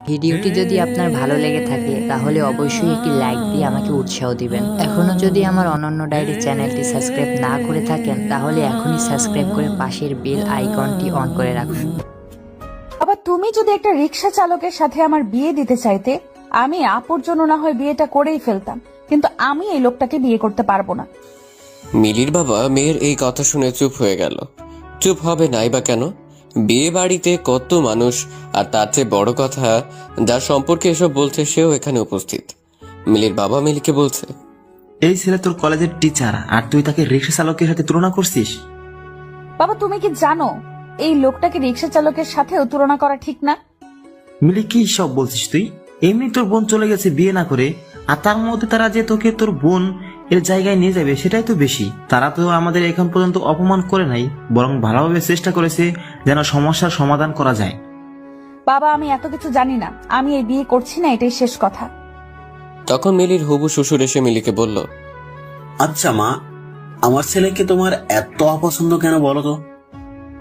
ভিডিওটি যদি আপনার ভালো লেগে থাকে তাহলে অবশ্যই একটি লাইক দিয়ে আমাকে উৎসাহ দিবেন। এখনও যদি আমার অনন্য ডায়েরি চ্যানেলটি সাবস্ক্রাইব না করে থাকেন তাহলে এখনই সাবস্ক্রাইব করে পাশের বেল আইকনটি অন করে রাখুন। বাবা, তুমি যদি একটা রিক্সা চালকের সাথে আমার বিয়ে দিতে চাইতে, আমি আপুর জন্য না হয় বিয়েটা করেই ফেলতাম, কিন্তু আমি এই লোকটাকে বিয়ে করতে পারবো না। মিলির বাবা মেয়ের এই কথা শুনে চুপ হয়ে গেল। চুপ হবে নাই বা কেন? বিয়ে বাড়িতে কত মানুষ, আর তার চেয়ে বড় কথা, যার সম্পর্কে এসব বলছে সেও এখানে উপস্থিত। মিলির বাবা মিলিকে বলছে, এই ছেলে তোর কলেজের টিচার আর তুই তাকে রিক্সা চালকের সাথে তুলনা করছিস? বাবা, তুমি কি জানো এই লোকটাকে রিক্সা চালকের সাথেও তুলনা করা ঠিক না? মিলি, কি সব বলছিস তুই? এমনি তোর বোন চলে গেছে বিয়ে না করে, আর তার মধ্যে তারা যে তোকে তোর বোন এর জায়গায় নিয়ে যাবে সেটাই তো বেশি। তারা তো আমাদের এখন পর্যন্ত অপমান করে নাই, বরং ভালোভাবে চেষ্টা করেছে যেন সমস্যার সমাধান করা যায়। বাবা, আমি এত কিছু জানি না, আমি এই বিয়ে করছি না, এটাই শেষ কথা। তখন মিলির হবু শ্বশুর এসে মিলিকে বলল, আচ্ছা মা, আমার ছেলেকে তোমার এত অপছন্দ কেন বলো তো?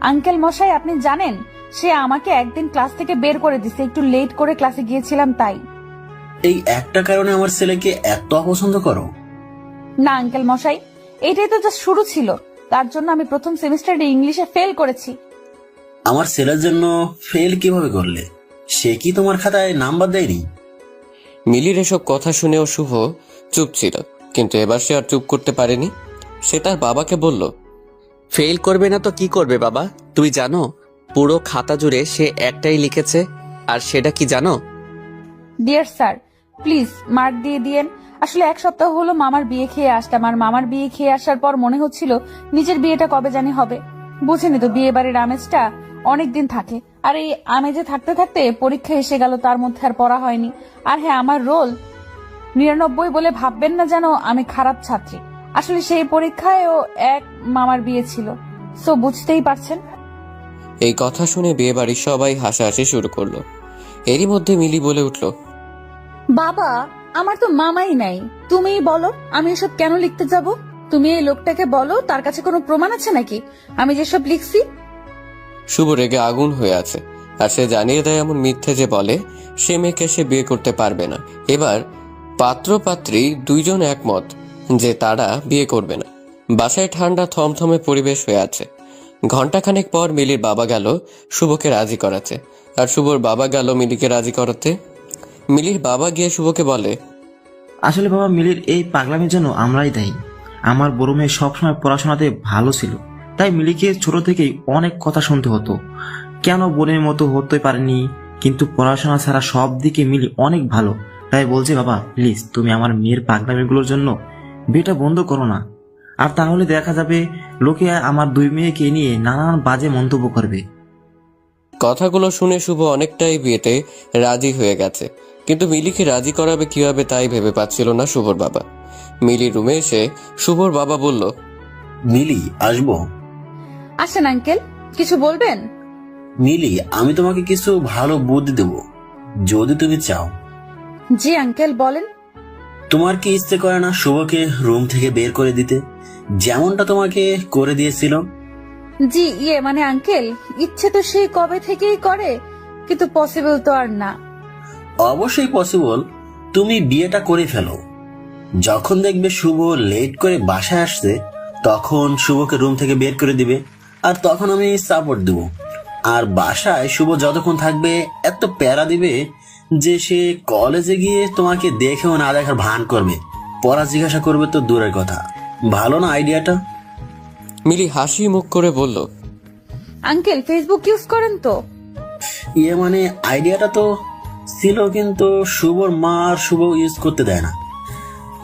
আঙ্কেল মশাই, আপনি জানেন সে আমাকে একদিন ক্লাস থেকে বের করে দিছে, একটু লেট করে ক্লাসে গিয়েছিলাম তাই। এই একটা কারণে আমার ছেলেকে এত অপছন্দ করো? না আঙ্কেল মশাই, এটাই তো জাস্ট শুরু ছিল। তার জন্য আমি প্রথম সেমিস্টারে ইংলিশে ফেল করেছি। আমার ছেলের জন্য ফেল কিভাবে করলে? সে কি তোমার খাতায় নাম্বার দেয়নি? মিলির এসব কথা শুনেও শুভ চুপ ছিল, কিন্তু এবার সে আর চুপ করতে পারেনি। সে তার বাবাকে বলল, ফেল করবে না তো কি করবে বাবা? তুই জানো পুরো খাতা জুড়ে সে একটাই লিখেছে, আর সেটা কি জানো? ডিয়ার স্যার, প্লিজ মার্ক দিয়ে দিয়েন। আসলে এক সপ্তাহ হলো মামার বিয়ে খেয়ে আসলাম, আর মামার বিয়ে খেয়ে আসার পর মনে হচ্ছিল নিজের বিয়েটা কবে জানি হবে। বুঝেনি তো, বিয়ে বাড়ির আমেজটা অনেকদিন থাকে, আর এই আমেজে থাকতে থাকতে পরীক্ষা এসে গেল, তার মধ্যে আর পড়া হয়নি। আর হ্যাঁ, আমার রোল 99 বলে ভাববেন না যেন আমি খারাপ ছাত্রী। আসলে সেই পরীক্ষায়ও এক মামার বিয়ে ছিল, সো বুঝতেই পারছেন। এই কথা শুনে বিয়ে বাড়ির সবাই হাসাহাসি শুরু করলো। এরই মধ্যে মিলি বলে উঠল, বাবা, আমার তো মামাই নাই, তুমিই বলো আমি এসব কেন লিখতে যাব। তুমি এই লোকটাকে বলো তার কাছে কোনো প্রমাণ আছে নাকি আমি যেসব লিখছি। শুভ রেগে আগুন হয়ে আছে, আর সে জানিয়ে দেয় এমন মিথ্যে যে বলে সে মেয়েকে সে বিয়ে করতে পারবে না। এবার পাত্র পাত্রী দুইজন একমত যে তারা বিয়ে করবে না। বাসায় ঠান্ডা থমথমে পরিবেশ হয়ে আছে। ঘন্টাখানেক পর মিলির বাবা গেল শুভকে রাজি করাতে, আর শুভর বাবা গেল মিলিকে রাজি করাতে। মিলির বাবা গিয়ে শুভকে বলে, আসলে বাবা, মিলির এই পাগলামির জন্য আমরাই দায়ী। আমার বড় মেয়ে সবসময় পড়াশোনাতে ভালো ছিল, তাই মিলিকে ছোট থেকেই অনেক কথা শুনতে হতো, কেন বোনের মতো হতে পারেনি। কিন্তু পড়াশোনা ছাড়া সব দিকে মিলি অনেক ভালো, তাই বলছে বাবা প্লিজ তুমি আমার মেয়ের পাগলামিগুলোর জন্য বিয়েটা বন্ধ করো না, আর তাহলে দেখা যাবে লোকে আমার দুই মেয়েকে নিয়ে নানান বাজে মন্তব্য করবে। কথাগুলো শুনে শুভ অনেকটাই বিয়েতে রাজি হয়ে গেছে, কিন্তু মিলিকে রাজি করাবে কিভাবে তাই ভেবে পাচ্ছিল না শুভর বাবা। মিলির রুমে এসে শুভর বাবা বলল, মিলি, আসবো? আসেন আঙ্কেল, কিছু বলবেন? মিলি, আমি তোমাকে কিছু ভালো বুদ্ধি দেব যদি তুমি চাও। জি আঙ্কেল, বলেন। তোমার কি ইচ্ছে করে না শুভকে রুম থেকে বের করে দিতে, যেমনটা তোমাকে করে দিয়েছিল? জি মানে আঙ্কেল, ইচ্ছে তো সেই কবে থেকেই করে, কিন্তু পসিবল তো আর না। অবশ্যই পসিবল। তুমি বিয়েটা করে ফেলো। যখন দেখবে শুভ লেট করে বাসায় আসছে, তখন শুভকে রুম থেকে বের করে দিবে, আর তখন আমি সাপোর্ট দেব। আর বাসায় শুভ যতক্ষণ থাকবে এত প্যারা দিবে যে সে কলেজে গিয়ে তোমাকে দেখেও না দেখার ভান করবে, পড়া জিজ্ঞাসা করবে তো দূরের কথা। ভালো না আইডিয়াটা? মিলি হাসি মুখ করে বলল, আঙ্কেল, ফেসবুক ইউজ করেন তো? মানে আইডিয়াটা তো ছিল, কিন্তু শুভর মা আর শুভ ইউজ করতে দেয় না।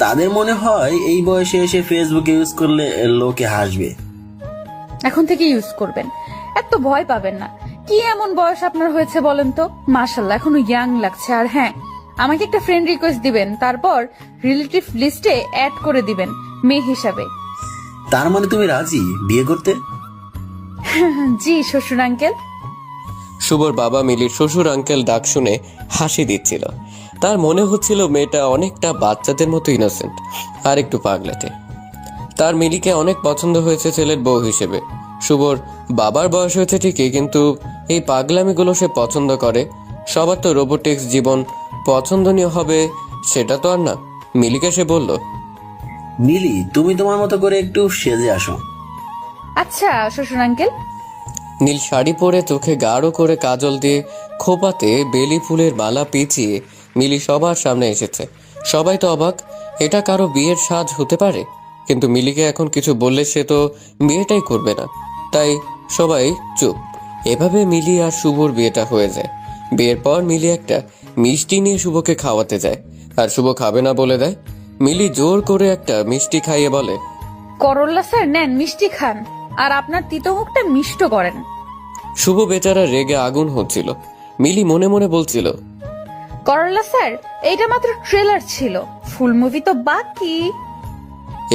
তাদের মনে হয় এই বয়সে এসে ফেসবুক ইউজ করলে লোকে হাসবে। এখন থেকে ইউজ করবেন, এত ভয় পাবেন না। কি এমন বয়স আপনার হয়েছে বলেন তো? মাশাআল্লাহ, এখনো ইয়াং লাগছে। আর হ্যাঁ, আমাকে একটা ফ্রেন্ড রিকোয়েস্ট দিবেন, তারপর রিলেটিভ লিস্টে অ্যাড করে দিবেন মেয়ে হিসাবে। তার মানে তুমি রাজি বিয়ে করতে? জি শ্বশুর আঙ্কেল। শুভর বাবা মিলির শ্বশুর আঙ্কেল ডাক শুনে হাসি দিচ্ছিল। তার মনে হচ্ছিল মেয়েটা অনেকটা বাচ্চাদের মতো ইনোসেন্ট আর একটু পাগলাটে। তার মিলিকে অনেক পছন্দ হয়েছে ছেলের বউ হিসেবে। শুভর বাবার বয়স হয়েছে ঠিকই, কিন্তু এই পাগলামিগুলো সে পছন্দ করে। সবার তো রোবোটিক্স জীবন পছন্দনীয় হবে সেটা তো আর না। মিলিকে সে বলল, মিলি, তুমি তোমার মতো করে একটু সেজে আসো। আচ্ছা শ্বশুর আঙ্কেল। নীল শাড়ি পরে চোখে গাঢ় করে কাজল দিয়ে খোপাতে বেলি ফুলের মালা পেঁচিয়ে মিলি সবার সামনে এসেছে। সবাই তো অবাক, এটা কারো বিয়ের সাজ হতে পারে? কিন্তু মিলিকে এখন কিছু বললে সে তো বিয়েটাই করবে না, তাই সবাই চুপ। এভাবে মিলি আর শুভর বিয়েটা হয়ে যায়। বিয়ের পর মিলি একটা মিষ্টি নিয়ে শুভকে খাওয়াতে যায়, আর শুভ খাবে না বলে দেয়। মিলি জোর করে একটা মিষ্টি খাইয়ে বলে, করল্লা স্যার নেন, মিষ্টি খান, আর আপনার তিতো মুখটা মিষ্ট করেন। শুভ বেচারা রেগে আগুন হচ্ছিল। মিলি মনে মনে বলছিল, করল্লা স্যার এইটা মাত্র ট্রেলার ছিল, ফুল মুভি তো বাকি।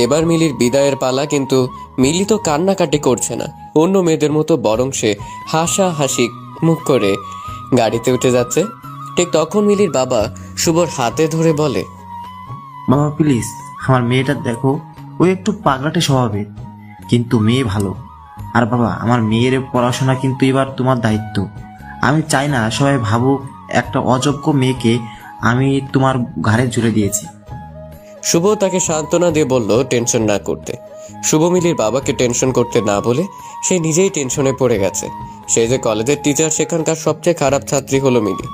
এবার মিলির বিদায়ের পালা, কিন্তু মিলি তো কান্নাকাটি করছে না অন্য মেয়েদের মতো, বরং সে হাসি মুখ করে গাড়িতে উঠে যাচ্ছে। ঠিক তখন মিলির বাবা শুভর হাতে ধরে বলে, বাবা প্লিজ, আমার মেয়েটা দেখো, ও একটু পাগলাটে স্বভাবের, কিন্তু মেয়ে ভালো। আর বাবা, আমার মেয়ের পড়াশোনা কিন্তু এবার তোমার দায়িত্ব। আমি চাই না সবাই ভাবুক একটা অযোগ্য মেয়েকে আমি তোমার ঘাড়ে জুড়ে দিয়েছি। শুভ তাকে সান্ত্বনা দিয়ে বলল টেনশন না করতে। শুভ মিলির বাবাকে টেনশন করতে না বলে সে নিজেই টেনশনে পড়ে গেছে। সে যে কলেজের টিচার, সেখানকার সবচেয়ে খারাপ ছাত্রী হলো মিলি,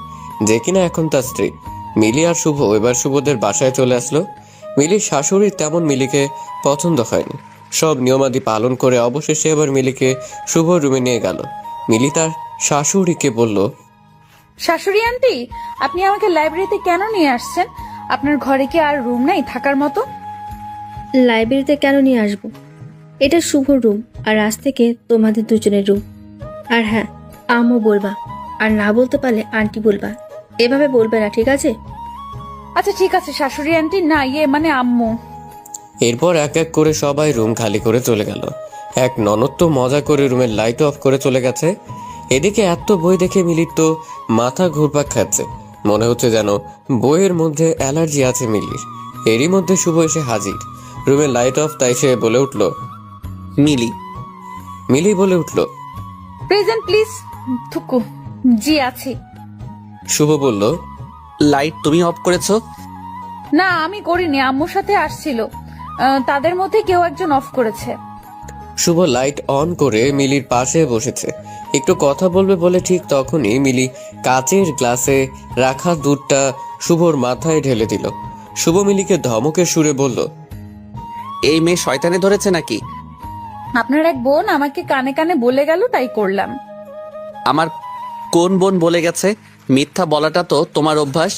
যে কিনা এখন তার স্ত্রী। মিলি আর শুভ এবার শুভদের বাসায় চলে আসলো। মিলির শাশুড়ির তেমন মিলিকে পছন্দ হয়নি। সব নিয়মাদি পালন করে অবশেষে এবার মিলিকে শুভ রুমে নিয়ে গেল। মিলি তার শাশুড়িকে বলল, শাশুড়ি আন্টি, আপনি আমাকে লাইব্রেরিতে কেন নিয়ে আসছেন? আপনার ঘরে কি আর রুম নাই থাকার মতো? লাইব্রেরিতে কেন নিয়ে আসবো? এটা শুভর রুম, আর আজ থেকে তোমাদের দুজনের রুম। আর হ্যাঁ, আম্মু বলবা, আর না বলতে পারলে আন্টি বলবা। এভাবে বলবে না, ঠিক আছে? আচ্ছা ঠিক আছে শাশুড়ি আন্টি, না মানে আম্মু। এরপর এক এক করে সবাই রুম খালি করে চলে গেল। এক ননদ তো মজা করে রুমের লাইট অফ করে চলে গেছে। এদিকে এত বই দেখে মিলির তো মাথা ঘুরপাক খাচ্ছে। মনে হচ্ছে যেন বইয়ের মধ্যে অ্যালার্জি আছে মিলির। এরই মধ্যে শুভ এসে হাজির। রুমের লাইট অফ, তাই সে বলে উঠল, মিলি। মিলি বলে উঠল, প্রেজেন্ট প্লিজ। থুকু। জি আছি। শুভ বলল, লাইট তুমি অফ করেছো? না আমি করিনি, আম্মুর সাথে আসছিল, তাদের মধ্যে কেউ একজন অফ করেছে। শুভ লাইট অন করে মিলির পাশে বসেছে। একটু কথা বলবে বলে ঠিক তখনই মিলি কাচের গ্লাসে রাখা দুধটা শুভর মাথায় ঢেলে দিল। শুভ মিলিকে ধমকের সুরে বলল, এই মেয়ে শয়তানে ধরেছে নাকি? আপনার এক বোন আমাকে কানে কানে বলে গেল, তাই করলাম। আমার কোন বোন বলে গেছে? মিথ্যা বলাটা তো তোমার অভ্যাস।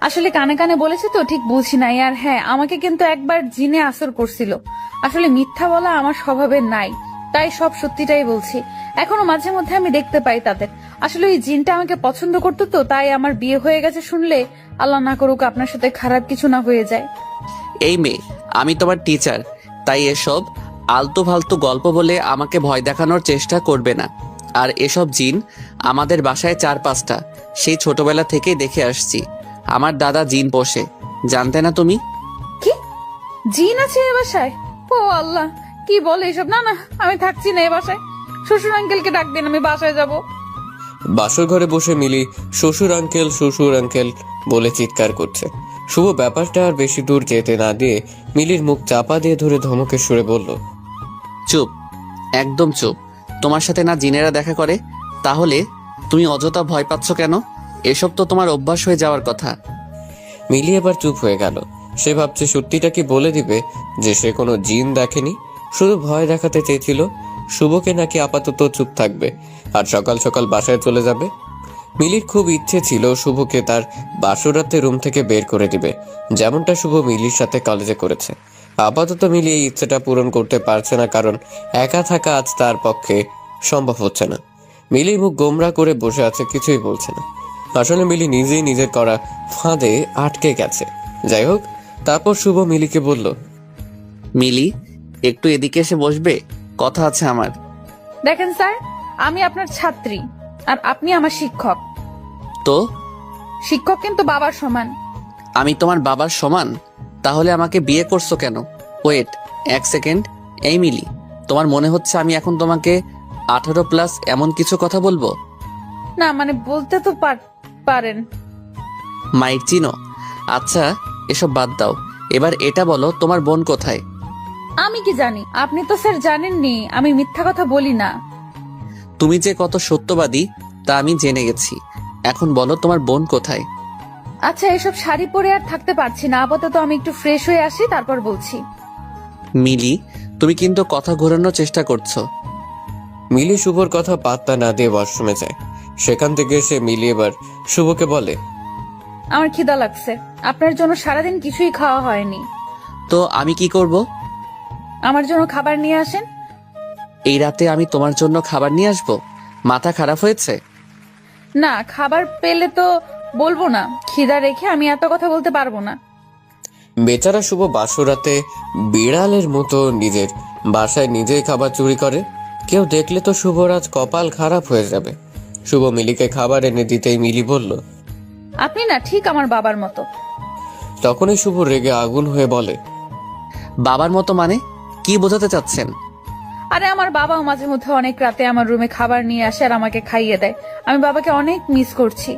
আসলে কানে কানে বলেছে তো ঠিক বুঝি নাই। আর হ্যাঁ, আমাকে কিন্তু একবার জিনে আসর করছিল। আসলে মিথ্যা বলা আমার স্বভাবে নাই, তাই সব সত্যিটাই বলছি। এখনো মাঝে মধ্যে আমি দেখতে পাই তাদের। আসলে ওই জিনটা আমাকে পছন্দ করতো তো, তাই আমার বিয়ে হয়ে গেছে শুনলে আল্লাহ না করুক আপনার সাথে খারাপ কিছু না হয়ে যায়। এই মেয়ে, আমি তোমার টিচার, তাই এসব আলতু ফালতু গল্প বলে আমাকে ভয় দেখানোর চেষ্টা করবে না। আর এসব জিন আমাদের বাসায় 4-5টা, সেই ছোটবেলা থেকেই দেখে আসছি। আমার দাদা জিন পোষে, জানতে না তুমি? কি জিন আছে এ বাসায়? ও আল্লাহ, কি বলে এসব? না না, আমি থাকছি না এ বাসায়। শ্বশুর আঙ্কেলকে ডাক দিন, আমি বাসায় যাব। বাসর ঘরে বসে মিলি শ্বশুর আঙ্কেল বলে চিৎকার করছে। শুভ ব্যাপারটা আর বেশি দূর যেতে না দিয়ে মিলির মুখ চাপা দিয়ে ধরে ধমকের সুরে বলল, চুপ, একদম চুপ। তোমার সাথে না জিনেরা দেখা করে? তাহলে তুমি অযথা ভয় পাচ্ছ কেন? এসব তো তোমার অভ্যাস হয়ে যাওয়ার কথা। মিলি এবার চুপ হয়ে গেল। সে ভাবছে সত্যিটা কি বলে দিবে যে সে কোনো জিন দেখেনি, শুধু ভয় দেখাতে চেয়েছিল। শুভকে নাকি আপাতত চুপ থাকবে আর সকাল সকাল বাসায় চলে যাবে। মিলির খুব ইচ্ছে ছিল শুভকে তার বাসরাতে রুম থেকে বের করে দিবে, যেমনটা শুভ মিলির সাথে কলেজে করেছে। আপাতত মিলি এই ইচ্ছেটা পূরণ করতে পারছে না, কারণ একা থাকা আজ তার পক্ষে সম্ভব হচ্ছে না। মিলি মুখ গোমরা করে বসে আছে, কিছুই বলছে না। আসলে মিলি নিজেই নিজের করা ফাঁদে আটকে গেছে। যাই হোক, তারপর শুভ মিলিকে বলল, মিলি, একটু এদিকে এসে বসবে, কথা আছে আমার। দেখেন স্যার, আমি আপনার ছাত্রী আর আপনি আমার শিক্ষক। তো শিক্ষক কিন্তু বাবার সমান। আমি তোমার বাবার সমান? তাহলে আমাকে বিয়ে করছো কেন? Wait, 1 second. এই মিলি, তোমার মনে হচ্ছে আমি এখন তোমাকে 18+ এমন কিছু কথা বলবো? না মানে বলতে তো পারেন। মাইক চিনো? আচ্ছা, এসব বাদ দাও। এবার এটা বলো, তোমার বোন কোথায়? আমি কি জানি? আপনি তো স্যার জানেননি আমি মিথ্যা কথা বলি না। তুমি যে কত সত্যবাদী তা আমি জেনে গেছি। এখন বলো, তোমার বোন কোথায়? আচ্ছা, এসব শাড়ি পরে আর থাকতে পারছি না, আপাতত আমি একটু ফ্রেশ হয়ে আসি, তারপর বলছি। মিলি, তুমি কিন্তু কথা ঘোরানোর চেষ্টা করছো। মিলি শুভর কথা পাত্তা না দিয়ে ওয়াশরুমে যায়। সেখান থেকে এসে মিলি এবার শুভকে বলে, আমার খিদা লাগছে, আপনার জন্য সারাদিন কিছুই খাওয়া হয়নি। তো আমি কি করব? আমার জন্য খাবার নিয়ে আসেন। এই রাতে আমি তোমার জন্য খাবার নিয়ে আসবো? মাথা খারাপ হয়েছে? না, খাবার পেলে তো বলবো না, খিদা রেখে আমি এত কথা বলতে পারবো না। বেচারা শুভ বাসরাতে বিড়ালের মতো নিজের বাসায় নিজেই খাবার চুরি করে। কেউ দেখলে তো শুভর আজ কপাল খারাপ হয়ে যাবে। শুভ মিলিকে খাবার এনে দিতেই মিলি বলল, আপনি না ঠিক আমার বাবার মতো। তখনই শুভ রেগে আগুন হয়ে বলে, বাবার মতো মানে? কি বোঝাতে চাচ্ছেন? আরে আমার বাবাও মাঝে মধ্যে অনেক রাতে আমার রুমে খাবার নিয়ে আসে আর আমাকে খাইয়ে দেয়। আমি বাবাকে অনেক মিস করছি।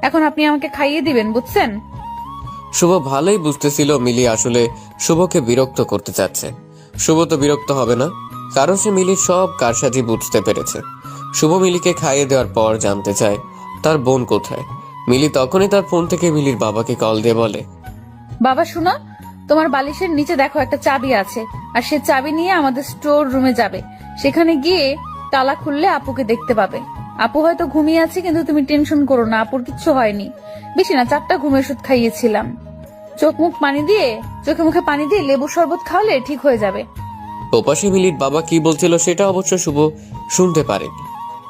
এখন আপনি আমাকে খাইয়ে দিবেন, বুঝছেন? শুভ ভালোই বুঝতেছিল মিলি আসলে শুভকে বিরক্ত করতে চাচ্ছে। শুভ তো বিরক্ত হবে না, কারণ সে মিলির সব কারসাজি বুঝতে পেরেছে। শুভ মিলিকে খাইয়ে দেওয়ার পর জানতে চায় তার বোন কোথায়। মিলি তখনই তার ফোন থেকে মিলির বাবাকে কল দিয়ে বলে, বাবা শোনো, তোমার বালিশের নিচে দেখো একটা চাবি আছে, আর সে চাবি নিয়ে আমাদের স্টোর রুমে যাবে। সেখানে গিয়ে তালা খুললে আপুকে দেখতে পাবে। আপু হয়তো ঘুমিয়ে আছে, কিন্তু তুমি টেনশন করো না, আপুর কিচ্ছু হয়নি। বেশি না, 4টা ঘুমের ওষুধ খাইয়েছিলাম। চোখে মুখে পানি দিয়ে লেবু শরবত খাওয়ালে ঠিক হয়ে যাবে। ওপাশে মিলির বাবা কি বলছিল সেটা অবশ্য শুভ শুনতে পারেনি।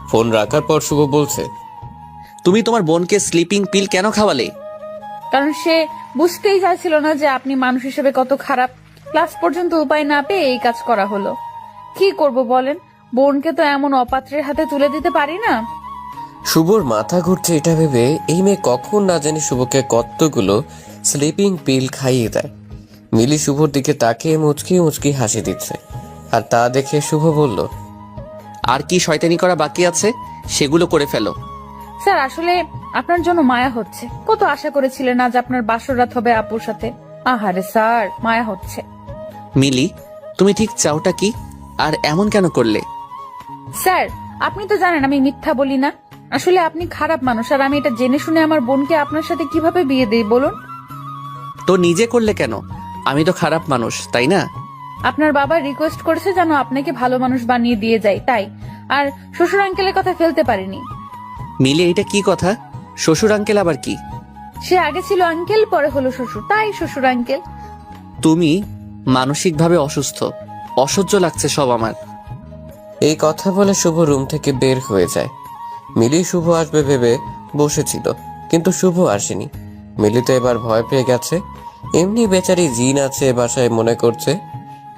ফোন রাখার পর শুভ বলছে, তুমি তোমার বোনকে স্লিপিং পিল কেন খাওয়ালে? কারণ সে বুঝতেই চাইছিল না যে আপনি মানুষ হিসেবে কত খারাপ। ক্লাস পর্যন্ত উপায় না পেয়ে এই কাজ করা হলো। কি করব বলেন, বোনকে তো এমন অপাত্রের হাতে তুলে দিতে পারি না। শুভর মাথা ঘুরছে এটা ভেবে এই মেয়ে কখন না জানি শুভকে কতগুলো স্লিপিং পিল খাইয়ে দেয়। মিলি শুভর দিকে তাকিয়ে মুচকি মুচকি হাসি দিচ্ছে, আর তা দেখে শুভ বলল, আর কি শয়তানি করা বাকি আছে সেগুলো করে ফেলো। স্যার আসলে আপনার জন্য মায়া হচ্ছে। কত আশা করেছিলেন আজ আপনার বাসর রাত হবে আপুর সাথে। আহারে স্যার, মায়া হচ্ছে। মিলি, তুমি ঠিক চাওটা কি? আর এমন কেন করলে? স্যার আপনি তো জানেন আমি মিথ্যা বলি না। আসলে আপনি খারাপ মানুষ, আর আমি এটা জেনে শুনে আমার বোনকে আপনার সাথে কিভাবে বিয়ে দেই বলুন? তো নিজে করলে কেন? আমি তো খারাপ মানুষ, তাই না? আপনার বাবা রিকোয়েস্ট করেছে যেন আপনাকে ভালো মানুষ বানিয়ে দিয়ে যায়, তাই। আর শ্বশুর আঙ্কেলের কথা ফেলতে পারিনি। মিলি, এটা কি কথা? শ্বশুর আঙ্কেল আবার কি? সে আগে ছিল আঙ্কেল, পরে হলো শ্বশুর, তাই শ্বশুর আঙ্কেল। তুমি মানসিকভাবে অসুস্থ। অসহ্য লাগছে সব আমার। এই কথা বলে শুভ রুম থেকে বের হয়ে যায়। মিলি শুভ আসবে ভেবে বসেছিল, কিন্তু শুভ আসেনি। মিলি তো এবার ভয় পেয়ে গেছে। এমনি বেচারি জিন আছে বাসায় মনে করছে।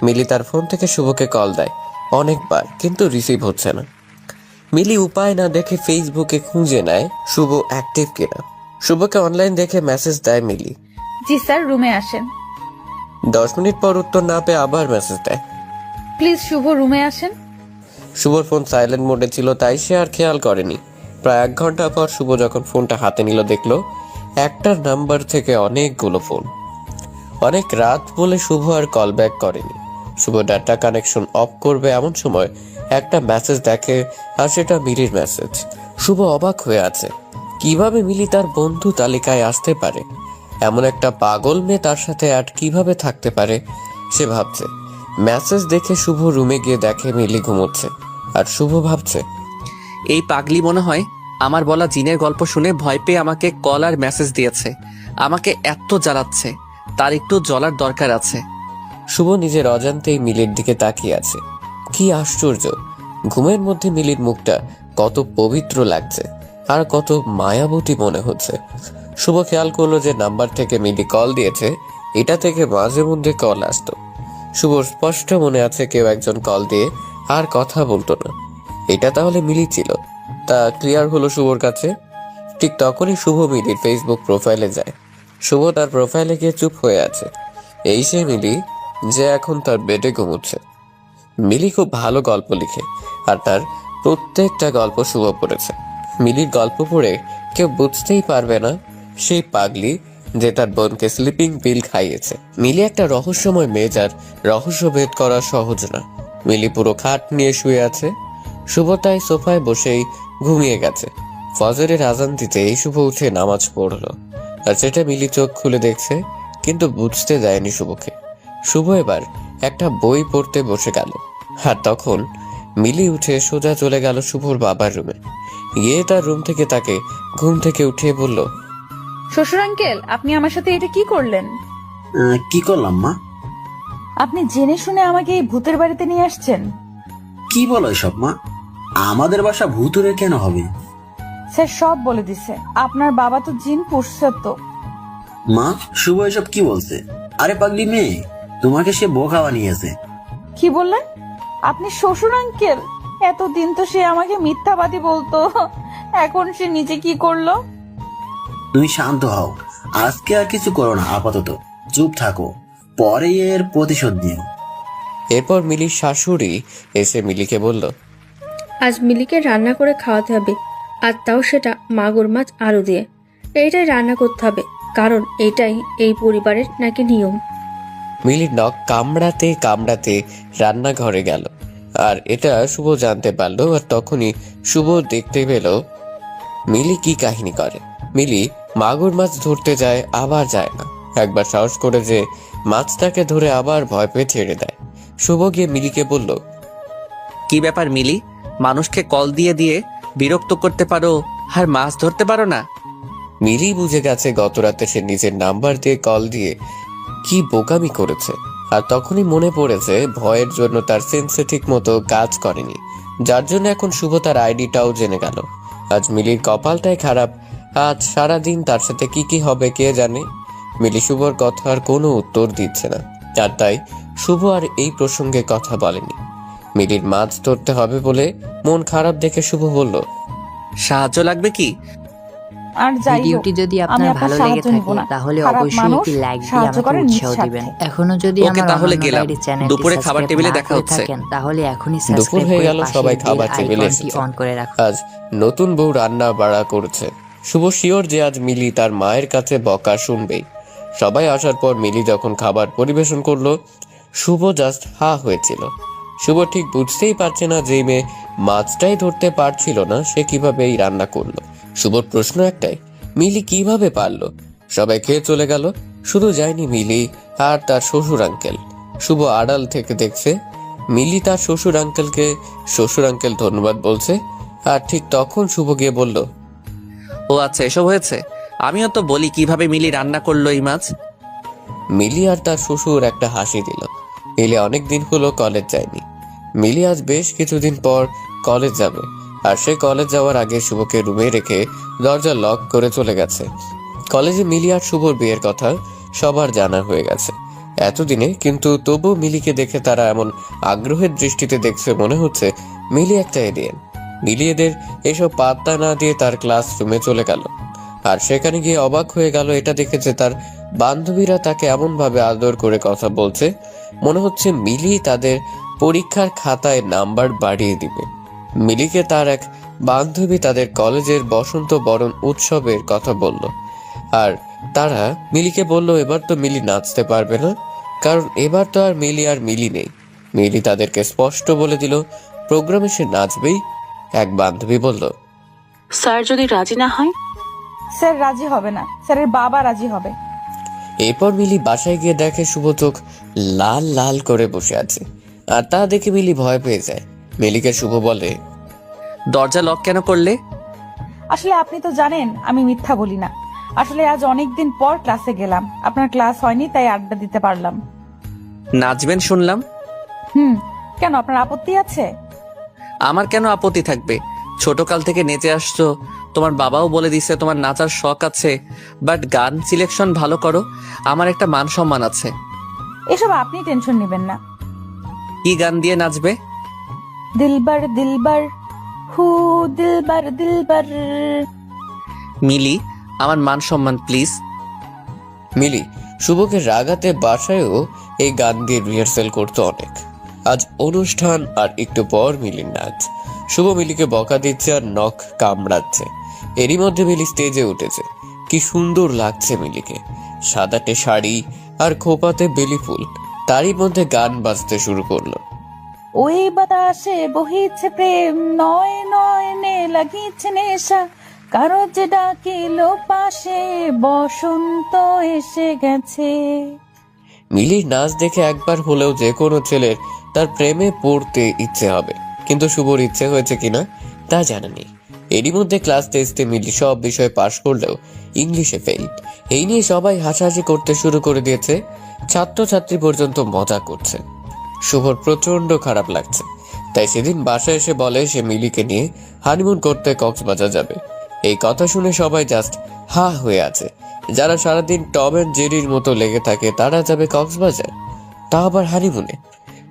মিলি তার ফোন থেকে শুভকে কল দেয় অনেকবার, কিন্তু রিসিভ হচ্ছে না। মিলি উপায় না দেখে ফেসবুকে খুঁজে নেয় শুভ অ্যাক্টিভ কিনা। শুভকে অনলাইন দেখে মেসেজ দেয় মিলি। জি স্যার, রুমে আসেন। 10 মিনিট পর উত্তর না পেয়ে আবার মেসেজ দেয়। প্লিজ শুভ রুমে আসেন। শুভর ফোন সাইলেন্ট মোডে ছিল, তাই সে আর খেয়াল করেনি। প্রায় 1 ঘন্টা পর শুভ যখন ফোনটা হাতে নিল, দেখলো একটা নাম্বার থেকে অনেকগুলো ফোন। অনেক রাত বলে শুভ আর কল ব্যাক করেনি। শুভ ডাটা কানেকশন অফ করবে এমন সময় একটা মেসেজ দেখে, আর সেটা মিলির মেসেজ। শুভ অবাক হয়ে আছে, কিভাবে মিলি তার বন্ধু তালিকায় আসতে পারে। এমন একটা পাগল মেয়ে তার সাথে অ্যাড কিভাবে থাকতে পারে সে ভাবছে। মেসেজ দেখে শুভ রুমে গিয়ে দেখে মিলি ঘুমোচ্ছে, আর শুভ ভাবছে, এই পাগলি মনে হয় আমার বলা জিনের গল্প শুনে ভয় পেয়ে আমাকে কল আর মেসেজ দিয়েছে। আমাকে এত জ্বালাচ্ছে, তার একটু জ্বলার দরকার আছে। শুভ নিজের অজান্তেই মিলির দিকে তাকিয়ে আছে। কি আশ্চর্য, ঘুমের মধ্যে মিলির মুখটা কত পবিত্র লাগছে, আর কত মায়াবতী মনে হচ্ছে। শুভ খেয়াল করলো যে নাম্বার থেকে মিলি কল দিয়েছে, এটা থেকে মাঝে মধ্যে কল আসতো। শুভর স্পষ্ট মনে আছে কেউ একজন কল দিয়ে আর কথা বলতো না। এটা তাহলে মিলি ছিল, তা ক্লিয়ার হলো শুভর কাছে। ঠিক তখনই শুভ মিলির ফেসবুক প্রোফাইলে যায়। শুভ তার প্রোফাইলে গিয়ে চুপ হয়ে আছে। এই সে মিলি যে এখন তার বেডে ঘুমোচ্ছে। মিলি খুব ভালো গল্প লিখে, আর তার প্রত্যেকটা গল্প শুভ পড়েছে। মিলির গল্প পড়ে কেউ বুঝতেই পারবে না সেই পাগলি যে তার বোনকে স্লিপিং পিল খাইয়েছে। মিলি একটা রহস্যময় মেয়ে, যার রহস্য ভেদ করা সহজ না। মিলি পুরো খাট নিয়ে শুয়ে আছে, শুভ তাই সোফায় বসেই ঘুমিয়ে গেছে। ফজরের আজান দিতেই শুভ উঠে নামাজ পড়লো, আর সেটা মিলি চোখ খুলে দেখছে, কিন্তু বুঝতে দেয়নি শুভকে। শুভ এবার একটা বই পড়তে বসে গেল, আর তখন মিলি উঠে সোজা চলে গেল শুভর বাবার রুমে। গিয়ে তার রুম থেকে তাকে ঘুম থেকে উঠিয়ে বলল, শ্বশুর আঙ্কেল, আপনি আমার সাথে এটা কি করলেন? কি করলাম মা? আপনি জেনে শুনে আমাকে এই ভূতের বাড়িতে নিয়ে আসছেন? কি বলো এসব মা? আমাদের বাসা ভূতুরে কেন হবে? স্যার সব বলে দিছে, আপনার বাবা তো জিন পুষছে তো। মা, শুভ এসব কি বলছে? আরে পাগলি মেয়ে, তোমাকে সে বোকা বানিয়েছে। কি বললেন আপনি? শ্বশুর আঙ্কেল, এতদিন তো সে আমাকে মিথ্যাবাদী বলতো, এখন সে নিজে কি করলো? তুমি শান্ত হও, আজকে আর কিছু করো না, আপাতত চুপ থাকো, পরে এর প্রতিশোধ নিও। এরপর মিলির শাশুড়ি এসে মিলিকে বলল, আজ মিলিকে রান্না করে খাওয়াতে হবে, আর তাও সেটা মাগুর মাছ আলু দিয়ে। এইটাই রান্না করতে হবে, কারণ এটাই এই পরিবারের নাকি নিয়ম। মিলির নখ কামড়াতে কামড়াতে রান্নাঘরে গেল, আর এটা শুভ জানতে পারলো। আর তখনই শুভ দেখতে পেল মিলি কি কাহিনী করে। মিলি মাগুর মাছ ধরতে যায়, আবার যায় না। একবার সাহস করে যে মাছটাকে ধরে আবার ভয় পেয়ে ছেড়ে দেয়। শুভ গিয়ে মিলিকে বলল, কি ব্যাপার মিলি, মানুষকে কল দিয়ে দিয়ে বিরক্ত করতে পারো আর মাছ ধরতে পারো না? মিলি বুঝে গেছে গত রাতে সে নিজের নাম্বার দিয়ে কল দিয়ে কি বোকামি করেছে। আর তখনই মনে পড়েছে ভয়ের জন্য তার সেন্সে ঠিক মতো কাজ করেনি, যার জন্য এখন শুভ তার আইডিটাও জেনে গেল। আজ মিলির কপালটাই খারাপ, আজ সারাদিন তার সাথে কি কি হবে কে জানে। মিলি শুভর কথার কোনো উত্তর দিচ্ছে না, আর তাই শুভ আর এই প্রসঙ্গে কথা বলেনি। মিলির মাছ ধরতে হবে বলে মন খারাপ দেখে শুভ বলল, সাহায্য লাগবে কি? আর যাই হোক, ভিডিওটি যদি আমি আপনার আপনার ভালো লেগে সাহায্য নিব থাকে না। তাহলে খারাপ অবশ্যই মানুষ একটি লাইক দিয়ে সাহায্য আমাকে করে উৎসাহ নিঃস্বার্থে। দিবেন। এখনো যদি ওকে, আমার তাহলে অনন্য গেলাম। ডায়েরি চ্যানেলটি দুপুরে খাবার সাবস্ক্রাইব টেবিলে না দেখা করে হচ্ছে। থাকেন, তাহলে এখনই দুপুর সাবস্ক্রাইব হয়ে করে গেল, পাশের সবাই বেল খাবার টেবিলে আইকনটি এসেছে। অন করে রাখুন। আজ নতুন বউ রান্না বাড়া করছে। শুভ শিওর যে আজ মিলি তার মায়ের কাছে বকা শুনবেই। সবাই আসার পর মিলি যখন খাবার পরিবেশন করলো, শুভ জাস্ট হা হয়েছিল। শুভ ঠিক বুঝতেই পারছে না যে মেয়ে মাছটাই ধরতে পারছিল না, সে কিভাবে এই রান্না করলো। শুভর প্রশ্ন একটাই, মিলি কিভাবে পারলো? সবাই খেয়ে চলে গেল, শুধু যায়নি মিলি আর তার শ্বশুর আঙ্কেল। শুভ আড়াল থেকে দেখছে মিলি তার শ্বশুর আঙ্কেল ধন্যবাদ বলছে। আর ঠিক তখন শুভ গিয়ে বলল, ও আচ্ছা, এসব হয়েছে। আমিও তো বলি কিভাবে মিলি রান্না করলো এই মাছ। মিলি আর তার শ্বশুর একটা হাসি দিল। মিলি অনেক দিন হলো কলেজ যায়নি। মিলি আজ বেশ কিছুদিন পর কলেজ যাবে, আর সে কলেজ যাওয়ার আগে শুভকে রুমে রেখে দরজা লক করে চলে গেছে। কলেজে মিলি আর শুভর বিয়ের কথা সবার জানা হয়ে গেছে এতদিনে, কিন্তু তবু মিলিকে দেখে তারা এমন আগ্রহের দৃষ্টিতে দেখছে, মনে হচ্ছে মিলি একটা এলিয়েন। মিলি এদের এসব পাত্তা না দিয়ে তার ক্লাসরুমে চলে গেল, আর সেখানে গিয়ে অবাক হয়ে গেল এটা দেখে যে তার বান্ধবীরা তাকে এমন ভাবে আদর করে কথা বলছে, মনে হচ্ছে মিলি তাদের পরীক্ষার খাতায় নাম্বার বাড়িয়ে দিবে। মিলিকে তার এক বান্ধবী তাদের কলেজের বসন্ত বরণ উৎসবের কথা বলল, আর তারা মিলিকে বলল এবার তো মিলি নাচতে পারবে না, কারণ এবার তো আর মিলি নেই। মিলি তাদেরকে স্পষ্ট বলে দিল প্রোগ্রামে সে নাচবেই। এক বান্ধবী বলল, স্যার যদি রাজি না হয়? স্যার রাজি হবে না, স্যারের বাবা রাজি হবে। এরপর মিলি বাসায় গিয়ে দেখে শুভ চোখ লাল লাল করে বসে আছে, আর তা দেখে মিলি ভয় পেয়ে যায়। মিলিকে শুভ বলে, দরজা লক কেন করলে? আসলে আপনি তো জানেন আমি মিথ্যা বলি না। আসলে আজ অনেকদিন পর ক্লাসে গেলাম, আপনার ক্লাস হয়নি তাই আড্ডা দিতে পারলাম। নাচবেন শুনলাম। কেন, আপনার আপত্তি আছে? আমার কেন আপত্তি থাকবে? ছোটকাল থেকে নেচে আসছো, তোমার বাবাও বলে দিছে তোমার নাচার শখ আছে, বাট গান সিলেকশন ভালো করো। আমার একটা মান সম্মান আছে। এসব আপনি টেনশন নেবেন না। কি গান দিয়ে নাচবে? দিলবার দিলবার হু দিলবার দিলবার। মিলি, আমার মান সম্মান প্লিজ। মিলি শুভকে রাগাতে বাসায়ও এই গান দিয়ে রিহার্সেল করতো অনেক। আজ অনুষ্ঠান, আর একটু পর মিলির নাচ। শুভ মিলিকে বকা দিচ্ছে আর নখ কামড়াচ্ছে। এরই মধ্যে মিলি স্টেজে উঠেছে। কি সুন্দর লাগছে মিলিকে, সাদাটে শাড়ি আর খোপাতে বেলি ফুল, তারই মধ্যে গান বাজতে শুরু করলো। ওই বাতাসে বহিছে প্রেম, নয় নয়নে লাগিছে নেশা, কারো যে ডাকিল পাশে, বসন্ত এসে গেছে। মিলির নাচ দেখে একবার হলেও যে কোনো ছেলের তার প্রেমে পড়তে ইচ্ছে হবে, কিন্তু শুভর ইচ্ছে হয়েছে কিনা তা জানেনি। এরই মধ্যে ক্লাস টেস্টে মিলি সব বিষয়ে পাশ করলেও ইংলিশে ফেল। এই নিয়ে সবাই হাসাহাসি করতে শুরু করে দিয়েছে, ছাত্রছাত্রী পর্যন্ত মজা করছে। শুভর প্রচন্ড খারাপ লাগছে, তাই সেদিন বাসায় এসে বলে সে মিলিকে নিয়ে হানিমুন করতে কক্সবাজার যাবে। এই কথা শুনে সবাই জাস্ট হা হয়ে আছে। যারা সারাদিন টম অ্যান্ড জেরির মতো লেগে থাকে তারা যাবে কক্সবাজার, তা আবার হানিমুনে।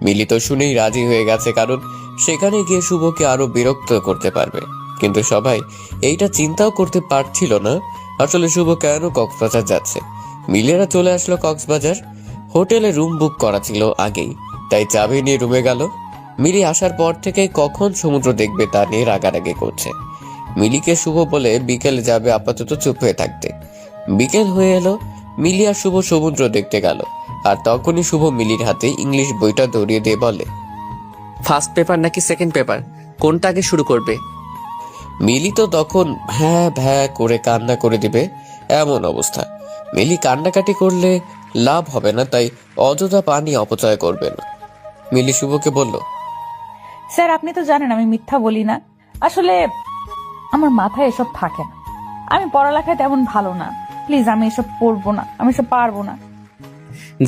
মিলি তো শুনেই রাজি হয়ে গেছে, কারণ সেখানে গিয়ে শুভকে আরো বিরক্ত করতে পারবে। কিন্তু সবাই এইটা চিন্তাও করতে পারছিল না আসলে শুভ কেন কক্সবাজার যাচ্ছে। মিলেরা চলে আসলো কক্সবাজার। হোটেলে রুম বুক করা ছিল আগেই, তাই চাবি নিয়ে রুমে গেল। মিলি আসার পর থেকে কখন সমুদ্র দেখবে তা নিয়ে রাগারাগি করছে। মিলিকে শুভ বলে বিকেলে যাবে, আপাতত চুপ হয়ে থাকতে। বিকেল হয়ে এলো, মিলি আর শুভ সমুদ্র দেখতে গেল। আর তখনই শুভ মিলির হাতে ইংলিশ বইটা ধরিয়ে দিয়ে বলে, ফার্স্ট পেপার নাকি সেকেন্ড পেপার, কোনটা আগে শুরু করবে? মিলি তো তখন ভ্যা ভ্যা করে কান্না করে দিবে এমন অবস্থা। মিলি কান্নাকাটি করলে লাভ হবে না, তাই অযথা পানি অপচয় করবে না। মিলি শুভকে বলল, স্যার আপনি তো জানেন আমি মিথ্যা বলি না, আসলে আমার মাথায় এসব থাকে না, আমি পড়ালেখায় তেমন ভালো না, প্লিজ আমি এসব পড়বো না, আমি এসব পারবো না।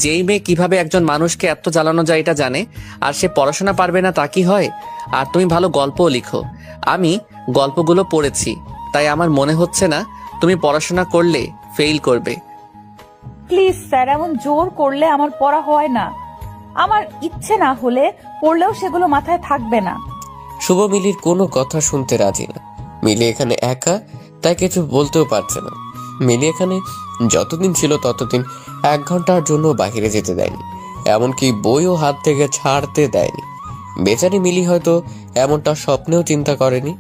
যেই মেয়ে কিভাবে একজন মানুষকে এত জ্বালানো যায় এটা জানে, আর সে পড়াশোনা পারবে না তা কি হয়? আর তুমি ভালো গল্পও লিখো, আমি গল্পগুলো পড়েছি, তাই আমার মনে হচ্ছে না তুমি পড়াশোনা করলে ফেল করবে। প্লিজ স্যার, এমন জোর করলে আমার পড়া হয় না, আমার ইচ্ছে না হলে পড়লেও সেগুলো মাথায় থাকবে না। শুভ মিলির কোনো কথা শুনতে রাজি না। মিলি এখানে একা, তাই কিছু বলতেও পারছে না। মিলি এখানে যতদিন ছিল ততদিন 1 ঘন্টার জন্য বাহিরে যেতে দেয়নি, এমনকি বইও হাত থেকে ছাড়তে দেয়নি। বেচারি মিলি হয়তো এমনটা স্বপ্নেও চিন্তা করেনি।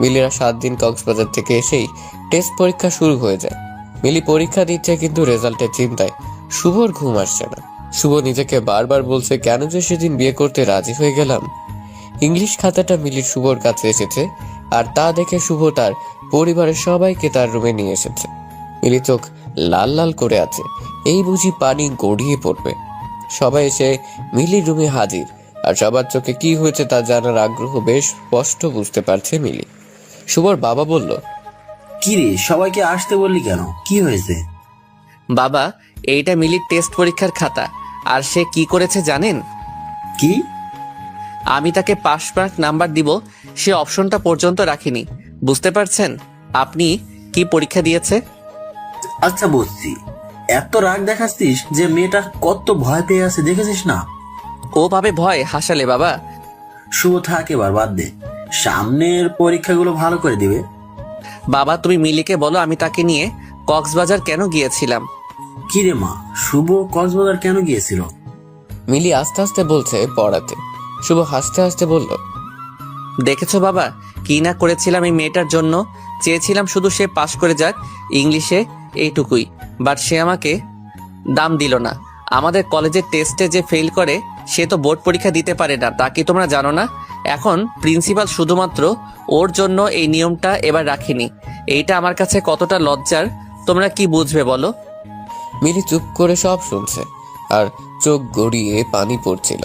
মিলিরা 7 দিন কক্সবাজার থেকে এসেই টেস্ট পরীক্ষা শুরু হয়ে যায়। মিলি পরীক্ষা দিচ্ছে, কিন্তু রেজাল্টের চিন্তায় শুভর ঘুম আসছে না। শুভ নিজেকে বারবার বলছে কেন যে সেদিন বিয়ে করতে রাজি হয়ে গেলাম। ইংলিশ খাতাটা মিলির শুভর কাছে এসেছে, আর তা দেখে শুভ তার পরিবারের সবাইকে তার রুমে নিয়ে এসেছে। মিলি চোখ লাল লাল করে আছে, এই বুঝি পানি গড়িয়ে পড়বে। সবাই এসে মিলির রুমে হাজির, আর সবার চোখে কি হয়েছে তা জানার আগ্রহ বেশ স্পষ্ট বুঝতে পারছে মিলি। শুভর বাবা বলল, কি রে, সবাইকে আসতে বললি কেন, কি হয়েছে? বাবা, এইটা মিলির টেস্ট পরীক্ষার খাতা, আর সে কি করেছে জানেন? কি? আমি তাকে পাস মার্ক নাম্বার দিব সে অপশনটা পর্যন্ত রাখিনি। বুঝতে পারছেন আপনি কি পরীক্ষা দিয়েছে? আচ্ছা বুঝছি, এত রাগ দেখাচ্ছিস যে মেয়েটা কত ভয় পেয়ে আছে, দেখেছিস না? ও ভাবে ভয় হাসালে বাবা। শুভ থাক, এবার বাদ দে, সামনের পরীক্ষাগুলো ভালো করে দিবে। বাবা তুমি মিলিকে বলো আমি তাকে নিয়ে কক্সবাজার কেন গিয়েছিলাম। কি রে মা, শুভ কক্সবাজার কেন গিয়েছিল? মিলি আস্তে আস্তে বলছে পড়াতে। শুভ হাসতে হাসতে বলল, দেখেছো বাবা কি না করেছিলাম এই মেয়েটার জন্য, চেয়েছিলাম শুধু সে পাশ করে যাক ইংলিশে, এইটুকুই। বাট সে আমাকে দাম দিল না। আমাদের কলেজের টেস্টে যে ফেল করে সে তো বোর্ড পরীক্ষা দিতে পারে না, তা কি তোমরা জানো না? এখন প্রিন্সিপাল শুধুমাত্র ওর জন্য এই নিয়মটা এবার রাখিনি। এইটা আমার কাছে কতটা লজ্জার তোমরা কি বুঝবে বলো? মিলি চুপ করে সব শুনছে, আর চোখ গড়িয়ে পানি পড়ছিল।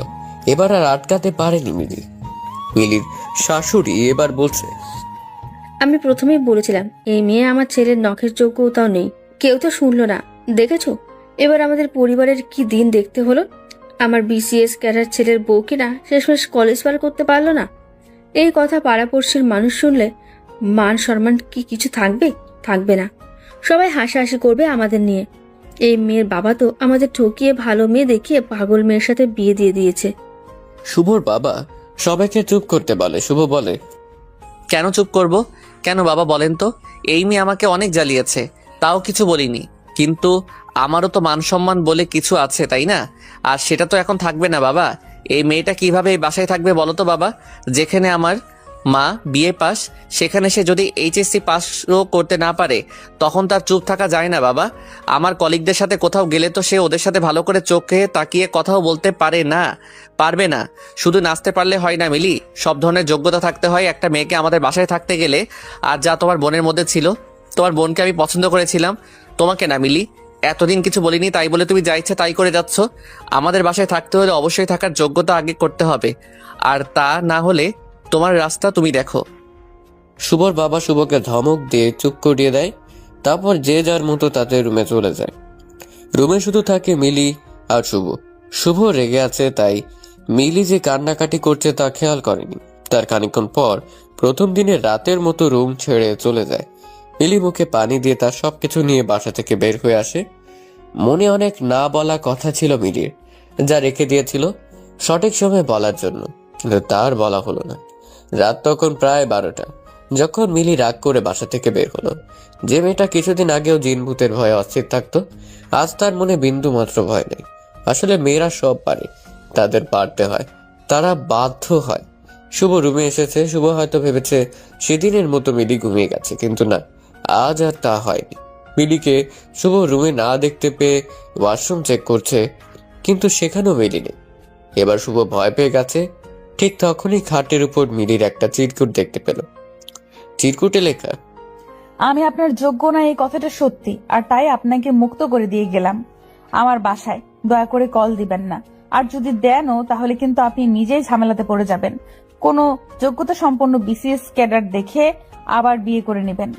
এবার আর আটকাতে পারেনি মিলি। মিলির শাশুড়ি এবার বলছে, আমি প্রথমেই বলেছিলাম এই মেয়ে আমার ছেলের নখের যোগ্যতাও নেই, কেউ তো শুনলো না। দেখেছো এবার আমাদের পরিবারের কি দিন দেখতে হলো। আমার বিসিএস ক্যাডার ছেলের বউকে না শেষমেশ কলেজ পার করতে পারলো না। এই কথা পাড়াপড়শির মানুষ শুনলে মান সম্মান কি কিছু থাকবে? থাকবে না। সবাই হাসাহাসি করবে আমাদের নিয়ে। এই মেয়ের বাবা তো আমাদের ঠকিয়ে ভালো মেয়ে দেখিয়ে পাগল মেয়ের সাথে বিয়ে দিয়ে দিয়েছে। শুভর বাবা সবাইকে চুপ করতে বলে। শুভ বলে, কেন চুপ করব? কেন বাবা বলেন তো? এই মেয়ে আমাকে অনেক জ্বালিয়েছে, তাও কিছু বলিনি, কিন্তু আমারও তো মান সম্মান বলে কিছু আছে তাই না? আর সেটা তো এখন থাকবে না বাবা। এই মেয়েটা কিভাবে এই বাসায় থাকবে বলো তো বাবা, যেখানে আমার মা বিএ পাস, সেখানে সে যদি এইচএসসি পাসও করতে না পারে তখন তার চুপ থাকা যায় না বাবা। আমার কলিগদের সাথে কোথাও গেলে তো সে ওদের সাথে ভালো করে চোখে তাকিয়ে কথাও বলতে পারবে না। শুধু নাচতে পারলে হয় না মিলি, সব ধরনের যোগ্যতা থাকতে হয় একটা মেয়েকে আমাদের বাসায় থাকতে গেলে। আর যা তোমার বোনের মধ্যে ছিল, তোমার বোনকে আমি পছন্দ করেছিলাম, তোমাকে না মিলি। এতদিন কিছু বলিনি তাই বলে তুমি যা ইচ্ছে তাই করে যাচ্ছ। আমাদের বাসায় থাকতে হলে অবশ্যই থাকার যোগ্যতা আগে করতে হবে, আর তা না হলে তোমার রাস্তা তুমি দেখো। শুভর বাবা শুভকে ধমক দিয়ে চুপ করিয়ে দেয়। তারপর যে যার মতো তাদের রুমে চলে যায়। রুমে শুধু থাকে মিলি আর শুভ। শুভ রেগে আছে, তাই মিলি যে কান্নাকাটি করছে তা খেয়াল করেনি। তার খানিকক্ষণ পর প্রথম দিনের রাতের মতো রুম ছেড়ে চলে যায়। মিলি মুখে পানি দিয়ে তার সবকিছু নিয়ে বাসা থেকে বের হয়ে আসে। মনে অনেক না বলা কথা ছিল মিলির, যা রেখে দিয়েছিল সঠিক সময় বলার জন্য, কিন্তু তার বলা হলো না। রাত তখন প্রায় 12টা যখন মিলি রাগ করে বাসা থেকে বের হলো। যে মেয়েটা কিছুদিন আগেও জিন ভূতের ভয়ে অস্থির থাকতো, আজ তার মনে বিন্দু মাত্র ভয় নেই। আসলে মেয়েরা সব পারে, তাদের পারতে হয়, তারা বাধ্য হয়। শুভ রুমে এসেছে। শুভ হয়তো ভেবেছে সেদিনের মতো মিলি ঘুমিয়ে গেছে, কিন্তু না, আজ আর তা হয়নি। মিলিকে শুভ রুমে না দেখতে পেয়ে ওয়াশরুম চেক করছে, কিন্তু সেখানেও মিলি নেই। এবার শুভ ভয় পেয়ে গেছে। ঠিক তখনই খাটের উপর মিলির একটা চিরকুট দেখতে পেল। চিরকুটে লেখা, আমি আপনার যোগ্য না এই কথাটা সত্যি, আর তাই আপনাকে মুক্ত করে দিয়ে গেলাম আমার বাসায়। দয়া করে কল দিবেন না, আর যদি দেনও তাহলে কিন্তু আপনি নিজেই ঝামেলাতে পড়ে যাবেন। কোনো যোগ্যতা সম্পন্ন বিসিএস ক্যাডার দেখে আবার বিয়ে করে নেবেন,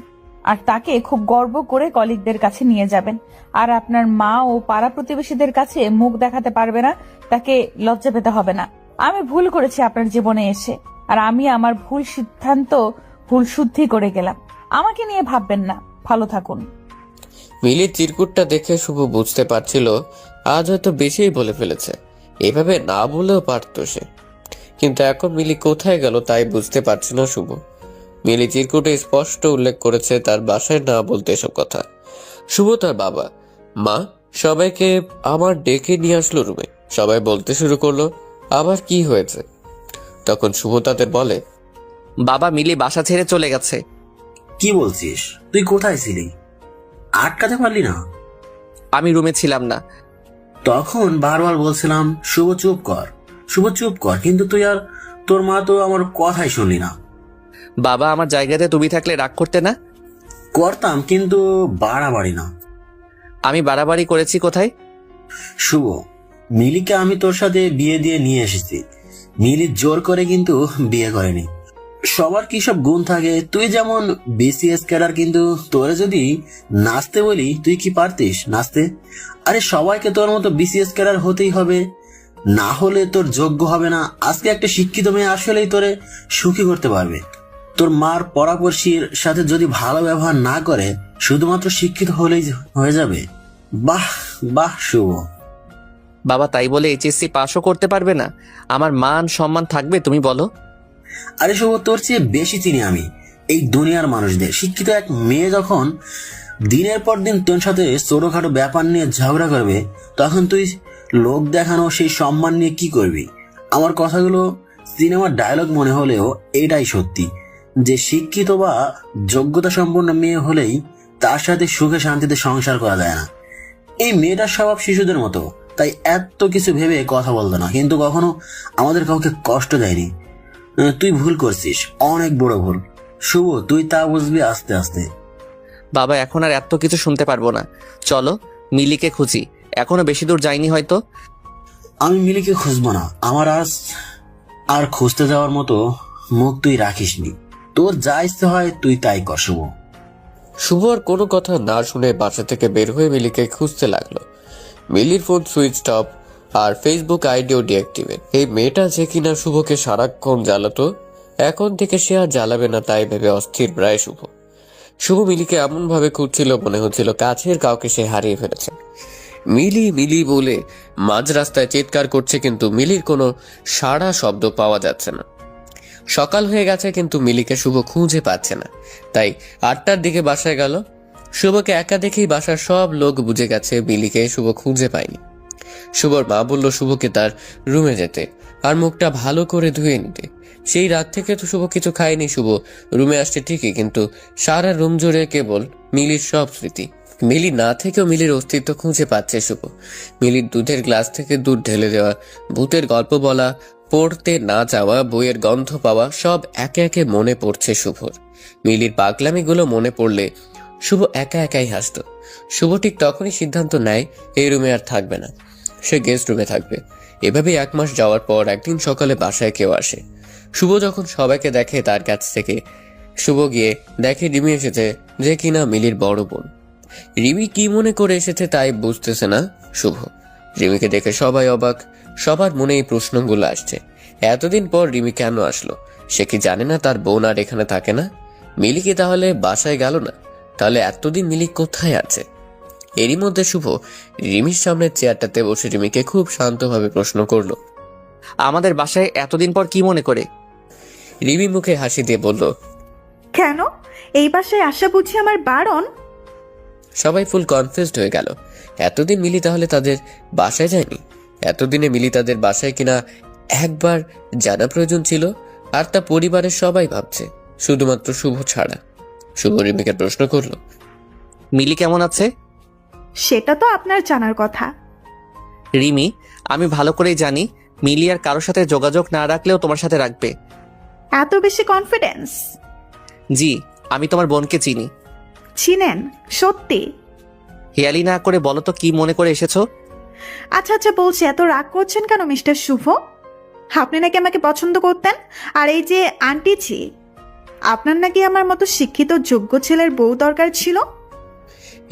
আর তাকে খুব গর্ব করে কলিগদের কাছে নিয়ে যাবেন। আর আপনার মা ও পাড়া প্রতিবেশীদের কাছে মুখ দেখাতে পারবে না, তাকে লজ্জা পেতে হবে না। আমি ভুল করেছি আপনার জীবনে এসে, আর আমি আমার ভুল সিদ্ধান্ত ভুল শুদ্ধি করে গেলাম। আমাকে নিয়ে ভাববেন না, ভালো থাকুন। মিলির চিরকুটটা দেখে শুভ বুঝতে পারছিল আজ হয়তো বেশিই বলে ফেলেছে। এভাবে না বলেও পারত সে, কিন্তু এখন মিলি কোথায় গেল তাই বুঝতে পারছে না শুভ। মিলি চিরকুটে স্পষ্ট উল্লেখ করেছে তার বাসায় না বলতে এসব কথা। শুভ তার বাবা মা সবাইকে আমার ডেকে নিয়ে আসলো রুমে। সবাই বলতে শুরু করলো আবার কি হয়েছে। তখন শুভ তাদের বলে, বাবা মিলি বাসা ছেড়ে চলে গেছে। কি বলছিস? তুই কোথায় ছিলি? আটকাতে পারলি না? আমি রুমে ছিলাম না। তখন বারবার বলছিলাম শুভ চুপ কর, শুভ চুপ কর, কিন্তু তুই আর তোর মা তো আমার কথাই শুনলি না। বাবা আমার জায়গাতে তুমি থাকলে রাগ করতে না? করতাম, কিন্তু বাড়াবাড়ি না। আমি বাড়াবাড়ি করেছি কোথায়? শুভ, মিলিকে আমি তোর সাথে বিয়ে দিয়ে নিয়ে এসেছি। মিলি জোর করে কিন্তু বিয়ে করেনি। সবার কি সব গুণ থাকে? তুই যেমন বিসিএস ক্যাডার, কিন্তু তোরে যদি নাচতে বলি তুই কি পারতিস নাচতে? আরে সবাইকে তোর মতো বিসিএস ক্যাডার হতেই হবে, না হলে তোর যোগ্য হবে না। আজকে একটা শিক্ষিত মেয়ে আসলেই তোরে সুখী করতে পারবে। তোর মার পরামর্শীর সাথে যদি ভালো ব্যবহার না করে, শুধুমাত্র শিক্ষিত হলেই হয়ে যাবে। বাহ বাহ শুভ। বাবা তাই বলে এইচএসসি পাসও করতে পারবে না? আমার মান সম্মান থাকবে তুমি বলো? আরে শুভ, তোর চেয়ে বেশি চিনি আমি এই দুনিয়ার মানুষদের। শিক্ষিত এক মেয়ে যখন দিনের পর দিন তোর সাথে ছোটখাটো ব্যাপার নিয়ে ঝগড়া করবে, তখন তুই লোক দেখানো সেই সম্মান নিয়ে কি করবি? আমার কথাগুলো সিনেমার ডায়লগ মনে হলেও এটাই সত্যি, যে শিক্ষিত বা যোগ্যতা সম্পন্ন মেয়ে হলেই তার সাথে সুখে শান্তিতে সংসার করা যায় না। এই মেয়েটার স্বভাব শিশুদের মতো, তাই এত কিছু ভেবে কথা বলতো না, কিন্তু কখনো আমাদের কাউকে কষ্ট দেয়নি। তুই ভুল করছিস, অনেক বড় ভুল। শুভ, তুই তা বুঝবি আস্তে আস্তে। বাবা এখন আর এত কিছু শুনতে পারবো না, চলো মিলিকে খুঁজি। এখনো বেশি দূর যাইনি হয়তো। আমি মিলিকে খুঁজবো না, আমার আজ আর খুঁজতে যাওয়ার মতো মুখ তুই রাখিসনি। তোর যা ইচ্ছে হয় তুই তাই কর শুভ। শুভ আর কোনো কথা না শুনে বাসা থেকে বের হয়ে মিলিকে খুঁজতে লাগলো। মিলির ফোন সুইচ অফ আর ফেসবুক আইডিও ডিঅ্যাক্টিভেট। এই মেয়েটা যে কিনা শুভকে সারাক্ষণ জ্বালাতো, এখন থেকে সে আর জ্বালাবে না তাই ভেবে অস্থির প্রায় শুভ। শুভ মিলিকে এমন ভাবে খুঁজছিল মনে হচ্ছিল কাছের কাউকে সে হারিয়ে ফেলেছে। মিলি মিলি বলে মাঝ রাস্তায় চিৎকার করছে, কিন্তু মিলির কোনো সাড়া শব্দ পাওয়া যাচ্ছে না। সকাল হয়ে গেছে কিন্তু মিলিকে শুভ খুঁজে পাচ্ছে না, তাই 8টার দিকে বাসায় গেল। শুভকে একা দেখেই বাসার সব লোক বুঝে গেছে মিলিকে শুভ খুঁজে পায়নি। শুভর মা বলল শুভকে তার রুমে যেতে আর মুখটা ভালো করে ধুয়ে নিতে। সেই রাত থেকে তো শুভ কিছু খায়নি। শুভ রুমে আসছে ঠিকই, কিন্তু সারা রুম জুড়ে কেবল মিলির সব স্মৃতি। মিলি না থেকেও মিলির অস্তিত্ব খুঁজে পাচ্ছে শুভ। মিলির দুধের গ্লাস থেকে দুধ ঢেলে দেওয়া, ভূতের গল্প বলা, পড়তে না যাওয়া, বইয়ের গন্ধ পাওয়া, সব একে একে মনে পড়ছে শুভর। মিলির পাগলামিগুলো মনে পড়লে শুভ একা একাই হাসত। শুভ ঠিক তখনই সিদ্ধান্ত নেয় এই রুমে আর থাকবে না, সে গেস্ট রুমে থাকবে। এভাবে 1 মাস যাওয়ার পর একদিন সকালে বাসায় কেউ আসে। শুভ যখন সবাইকে দেখে তার কাছ থেকে শুভ গিয়ে দেখে রিমি এসেছে, যে কিনা মিলির বড় বোন। রিমি কি মনে করে এসেছে তাই বুঝতেছে না শুভ। রিমিকে দেখে সবাই অবাক, সবার মনে এই প্রশ্নগুলো আসছে। এতদিন পর রিমি কেন আসলো? সে কি জানে না তার বোন আর এখানে থাকে না? মিলি কি তাহলে বাসায় গেল না? তাহলে এতদিন মিলি কোথায় আছে? এরই মধ্যে শুভ রিমির সামনের চেয়ারটাতে বসে রিমিকে খুব শান্তভাবে প্রশ্ন করলো। আমাদের বাসায় এতদিন পর কি মনে করে? রিমি মুখে হাসি দিয়ে বলল, কেন এই বাসায় আসা বুঝি আমার বারণ? সবাই ফুল কনফিউজড হয়ে গেল। এতদিন মিলি তাহলে তাদের বাসায় যায়নি? এতদিনে মিলি তাদের বাসায় কিনা একবার জানা প্রয়োজন ছিল, আর তা পরিবারের সবাই ভাবছে, শুধুমাত্র শুভ ছাড়া। শুভ রিমিকে প্রশ্ন করলো, মিলি কেমন আছে? সেটা তো আপনার জানার কথা। রিমি, আমি ভালো করেই জানি মিলি আর কারোর সাথে যোগাযোগ না রাখলেও তোমার সাথে রাখবে। এত বেশি কনফিডেন্স? জি, আমি তোমার বোনকে চিনি। চিনেন? সত্যি? হেয়ালি না করে বলো তো কি মনে করে এসেছো? আচ্ছা আচ্ছা বলছি, এত রাগ করছেন কেন মিস্টার শুভ? আপনি নাকি আমাকে পছন্দ করতেন, আর এই যে আন্টিজি, আপনার নাকি আমার মতো শিক্ষিত যোগ্য ছেলের বউ দরকার ছিল।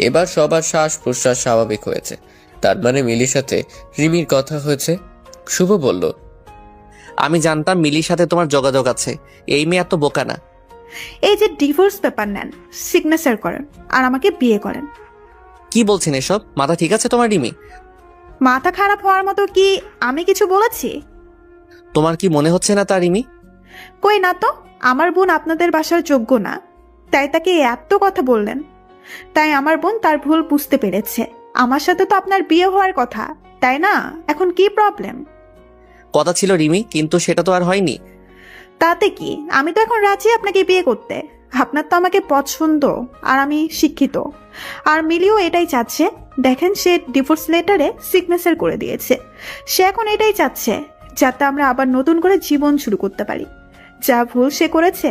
এবার সবার শ্বাস প্রশ্বাস স্বাভাবিক হয়েছে। তার মানে মিলির সাথে রিমির কথা হয়েছে। শুভ বলল, আমি জানতাম মিলির সাথে তোমার যোগাযোগ আছে। এই মেয়ে এত বোকা না। এই যে ডিভোর্স পেপার নেন, সিগনেচার করেন, আর আমাকে বিয়ে করেন। কি বলছেন এসব? মাথা ঠিক আছে তোমার রিমি? মাথা খারাপ হওয়ার মতো কি আমি কিছু বলেছি? তোমার কি মনে হচ্ছে না তা রিমি? কই না তো, আমার বোন আপনাদের বাসার যোগ্য না, তাই তাকে এত কথা বললেন। তাই আমার বোন তার ভুল বুঝতে পেরেছে। আমার সাথে তো আপনার বিয়ে হওয়ার কথা, তাই না? এখন কি প্রবলেম? কথা ছিল রিমি, কিন্তু সেটা তো আর হয়নি। তাতে কি, আমি তো এখন রাজি আপনাকে বিয়ে করতে। আপনার তো আমাকে পছন্দ, আর আমি শিক্ষিত, আর মিলিও এটাই চাচ্ছে। দেখেন, সে ডিভোর্স লেটারে সিগনেচার করে দিয়েছে। সে এখন এটাই চাচ্ছে যাতে আমরা আবার নতুন করে জীবন শুরু করতে পারি। যা ভুল সে করেছে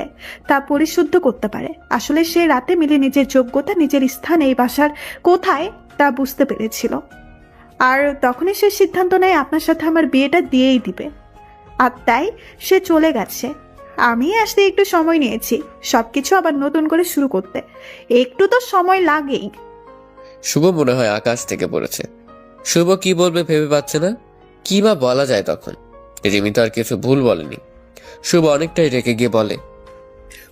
তা পরিশুদ্ধ করতে পারে। আসলে সে রাতে মিলে নিজের যোগ্যতা, নিজের স্থান এই বাসার কোথায় তা বুঝতে পেরেছিল, আর তখনই সে সিদ্ধান্ত নেয় আপনার সাথে আমার বিয়েটা দিয়েই দিবে। আর তাই সে চলে গেছে। আমি আসতে একটু সময় নিয়েছি সবকিছু আবার নতুন করে শুরু করতে। একটু তো সময় লাগেই। শুভ মনে হয় আকাশ থেকে পড়েছে। শুভ কি বলবে ভেবে পাচ্ছে না। কি বা বলা যায় তখন? রিমি তো আর কিছু ভুল বলেনি। শুভ অনেকটাই রেগে গিয়ে বলে,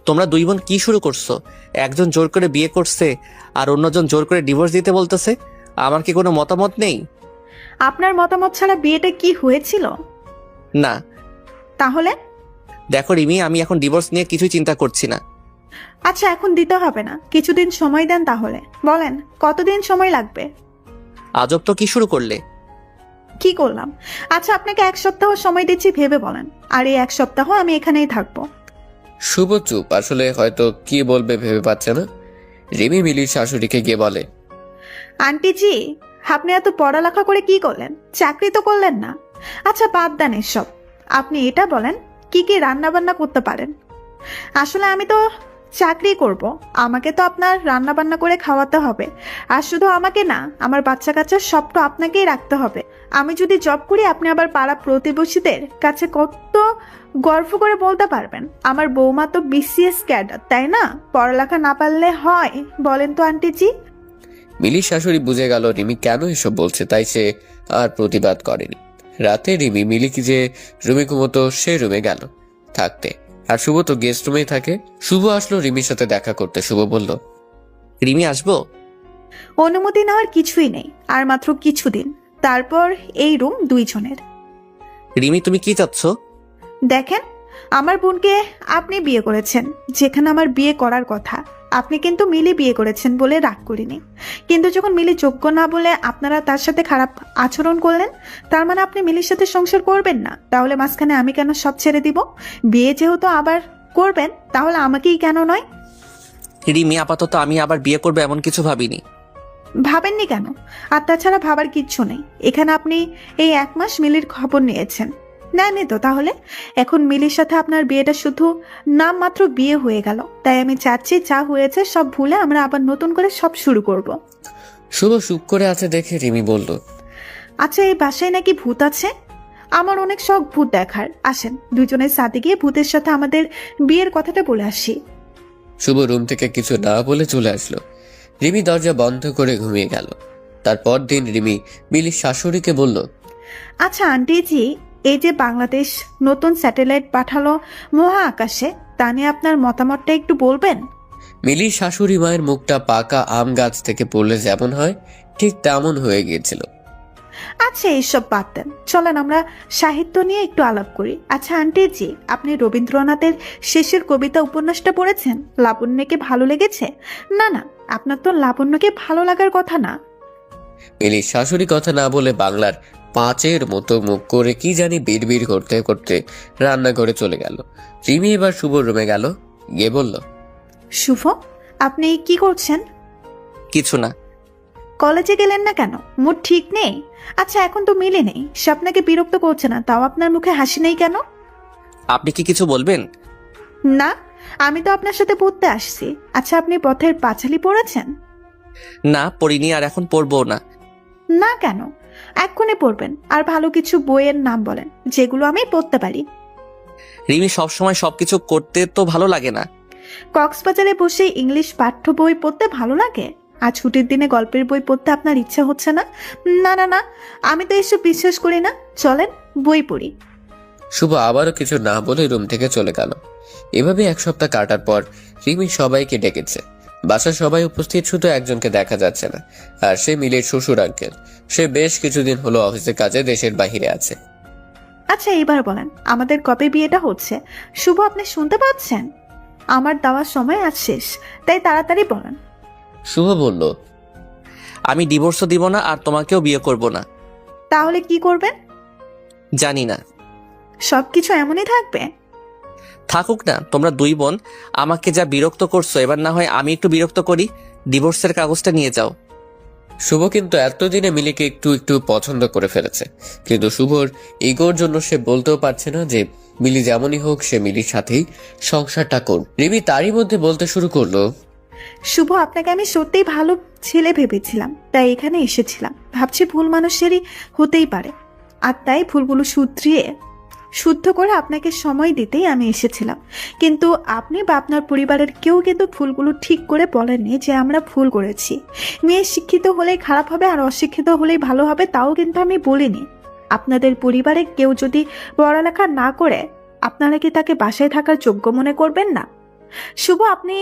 তোমরা দুই বোন কি শুরু করছো? একজন জোর করে বিয়ে করছে আর অন্যজন জোর করে ডিভোর্স দিতে বলতেছে। আমার কি কোনো মতামত নেই? আপনার মতামত ছাড়া বিয়েটা কি হয়েছিল? না। তাহলে? দেখো রিমি, আমি এখন ডিভোর্স নিয়ে কিছুই চিন্তা করছি না। আচ্ছা, এখন দিতে হবে না, কিছুদিন সময় দেন। তাহলে বলেন কতদিন সময় লাগবে? আজব তো, কি শুরু করলে? কি করলাম? আচ্ছা, আপনাকে 1 সপ্তাহ সময় দিচ্ছি, ভেবে বলেন। আর এই 1 সপ্তাহ আমি এখানেই থাকবো। শুভ চুপ, আসলে হয়তো কি বলবে ভেবে পাচ্ছে না। রিমি মিলির শাশুড়িকে গিয়ে বলে, আন্টিজি, আপনি এত পড়ালেখা করে কি করলেন? চাকরি তো করলেন না। আচ্ছা, বাদ দেন এসব। আপনি এটা বলেন, কি কি রান্না বান্না করতে পারেন? আসলে আমি তো চাকরি করব, আমাকে তো আপনার রান্না বান্না করে খাওয়াতে হবে। আর শুধু আমাকে না, আমার বাচ্চা কাচ্চা সব তো আপনাকেই রাখতে হবে। আমি যদি জব করি, আপনি আবার পাড়া প্রতিবেশীদের কাছে কত গর্ব করে বলতে পারবেন আমার বৌমা তো BCS ক্যাডার, তাই না? পড়ালেখা না পারলে হয় বলেন তো আন্টিজি? মিলির শাশুড়ি বুঝে গেল রিমি কেন এসব বলছে, তাই সে আর প্রতিবাদ করেনি। রাতে রিমি মিলিকে যে রুমে ঘুমতো সে রুমে গেল থাকতে, আর শুভ তো গেস্ট রুমেই থাকে। শুভ আসলো রিমির সাথে দেখা করতে। শুভ বলল, রিমি আসবো? অনুমতি নেওয়ার কিছুই নেই, আর মাত্র কিছুদিন, তারপর এই রুম 2 জনের। রিমি, তুমি কি চাচ্ছ? দেখেন, আমার বোনকে আপনি বিয়ে করেছেন, যেখানে আমার বিয়ে করার কথা। আপনি কিন্তু মিলি বিয়ে করেছেন বলে রাগ করিনি, কিন্তু যখন মিলি যোগ্য না বলে আপনারা তার সাথে খারাপ আচরণ করলেন, তার মানে আপনি মিলির সাথে সংসার করবেন না। তাহলে মাঝখানে আমি কেন সব ছেড়ে দিব? বিয়ে যেহেতু আবার করবেন, তাহলে আমাকেই কেন নয়? রিমি, আপাতত আমি আবার বিয়ে করবো এমন কিছু ভাবিনি। ভাবেননি কেন? আর তাছাড়া ভাবার কিচ্ছু নেই। এখানে আপনি এই 1 মাস মিলির খবর নিয়েছেন, নেননি তো? তাহলে এখন মিলির সাথে আপনার বিয়েটা শুধু নাম মাত্র বিয়ে হয়ে গেল। তাই আমি চাচ্ছি যা হয়েছে সব ভুলে আমরা আবার নতুন করে সব শুরু করব। শুভ চুপ করে আছে দেখে রিমি বলল, আচ্ছা, এই বাসায় নাকি ভূত আছে? আমার অনেক শখ ভূত দেখার। আসেন দুজনের সাথে গিয়ে ভূতের সাথে আমাদের বিয়ের কথাটা বলে আসি। শুভ রুম থেকে কিছু না বলে চলে আসলো। রিমি দরজা বন্ধ করে ঘুমিয়ে গেল। তারপর দিন রিমি মিলির শাশুড়িকে বলল, আচ্ছা আন্টিজি, এই যে বাংলাদেশ নতুন স্যাটেলাইট পাঠালো মহা আকাশে, তা নিয়ে আপনার মতামতটা একটু বলবেন? মিলির শাশুড়ি মায়ের মুখটা পাকা আম গাছ থেকে পড়লে যেমন হয় ঠিক তেমন হয়ে গিয়েছিল। আচ্ছা এইসব বাদ দেন, চলেন আমরা সাহিত্য নিয়ে একটু আলাপ করি। আচ্ছা আন্টিজি, আপনি রবীন্দ্রনাথের শেষের কবিতা উপন্যাসটা পড়েছেন? লাবণ্যকে ভালো লেগেছে? না না, আপনার তো লাবণ্যকে ভালো লাগার কথা না। মিলির শাশুড়ি কথা না বলে বাংলার 5-এর মতো মুখ করে কি জানি বিড়বিড় করতে করতে রান্নাঘরে চলে গেল। রিমি এবার শুভর রুমে গেল, গিয়ে বলল, শুভ, আপনি কি করছেন? কিছু না। কলেজে গেলেন না কেন? মুড ঠিক নেই? আচ্ছা এখন তো মিলে নেই, সে আপনাকে বিরক্ত করছে না, তাও আপনার মুখে হাসি নেই কেন? আপনি কি কিছু বলবেন? না, আমি তো আপনার সাথে পড়তে আসছি। আচ্ছা আপনি পথের পাঁচালী পড়েছেন? না, পড়িনি, আর এখন পড়বো না। না কেন? এক্ষুনি পড়বেন। আর ভালো কিছু বইয়ের নাম বলেন যেগুলো আমি পড়তে পারি। রিমি, সবসময় সবকিছু করতে তো ভালো লাগে না। কক্সবাজারে বসে ইংলিশ পাঠ্য বই পড়তে ভালো লাগে, আর ছুটির দিনে গল্পের বই পড়তে আপনার ইচ্ছা হচ্ছে না? না না না, আমি তো এসব বিশ্বাস করি না। চলেন বই পড়ি। শুভ আবারও কিছু না বলে রুম থেকে চলে গেল। এভাবে 1 সপ্তাহ কাটার পর রিমি সবাইকে ডেকেছে। বাসার সবাই উপস্থিত, শুধু একজনকে দেখা যাচ্ছে না, আর সে মিলির শ্বশুর আঙ্কেল। সে বেশ কিছুদিন হলো অফিসের কাজে দেশের বাহিরে আছে। আচ্ছা এবার বলেন, আমাদের কবে বিয়েটা হচ্ছে? শুভ, আপনি শুনতে পাচ্ছেন? আমার দেওয়ার সময় আজ শেষ, তাই তাড়াতাড়ি বলেন। শুভ বলল, আমি ডিভোর্সও দিব না, আর তোমাকেও বিয়ে করব না। তাহলে কি করবেন? জানি না। সবকিছু এমনই থাকবে? থাকুক না, তোমরা 2 বোন আমাকে যা বিরক্ত করছো, এবার না হয় আমি একটু বিরক্ত করি। ডিভোর্সের কাগজটা নিয়ে যাও। শুভ কিন্তু এতদিনে মিলিকে একটু একটু পছন্দ করে ফেলেছে, কিন্তু শুভর ইগোর জন্য সে বলতেও পারছে না যে মিলি যেমনই হোক সে মিলির সাথেই সংসারটা করবে। রিমি তারই মধ্যে বলতে শুরু করলো, শুভ, আপনাকে আমি সত্যিই ভালো ছেলে ভেবেছিলাম, তাই এখানে এসেছিলাম। ভাবছি ভুল মানুষেরই হতেই পারে, আর তাই ভুলগুলো শুদ্ধ করে আপনাকে সময় দিতেই আমি এসেছিলাম। কিন্তু আপনি বা আপনার পরিবারের কেউ কিন্তু ভুলগুলো ঠিক করে বলেননি যে আমরা ভুল করেছি। মেয়ে শিক্ষিত হলেই খারাপ হবে আর অশিক্ষিত হলেই ভালো হবে, তাও কিন্তু আমি বলিনি। আপনাদের পরিবারে কেউ যদি পড়ালেখা না করে, আপনারা কি তাকে বাসায় থাকার যোগ্য মনে করবেন না? শুভ, আপনি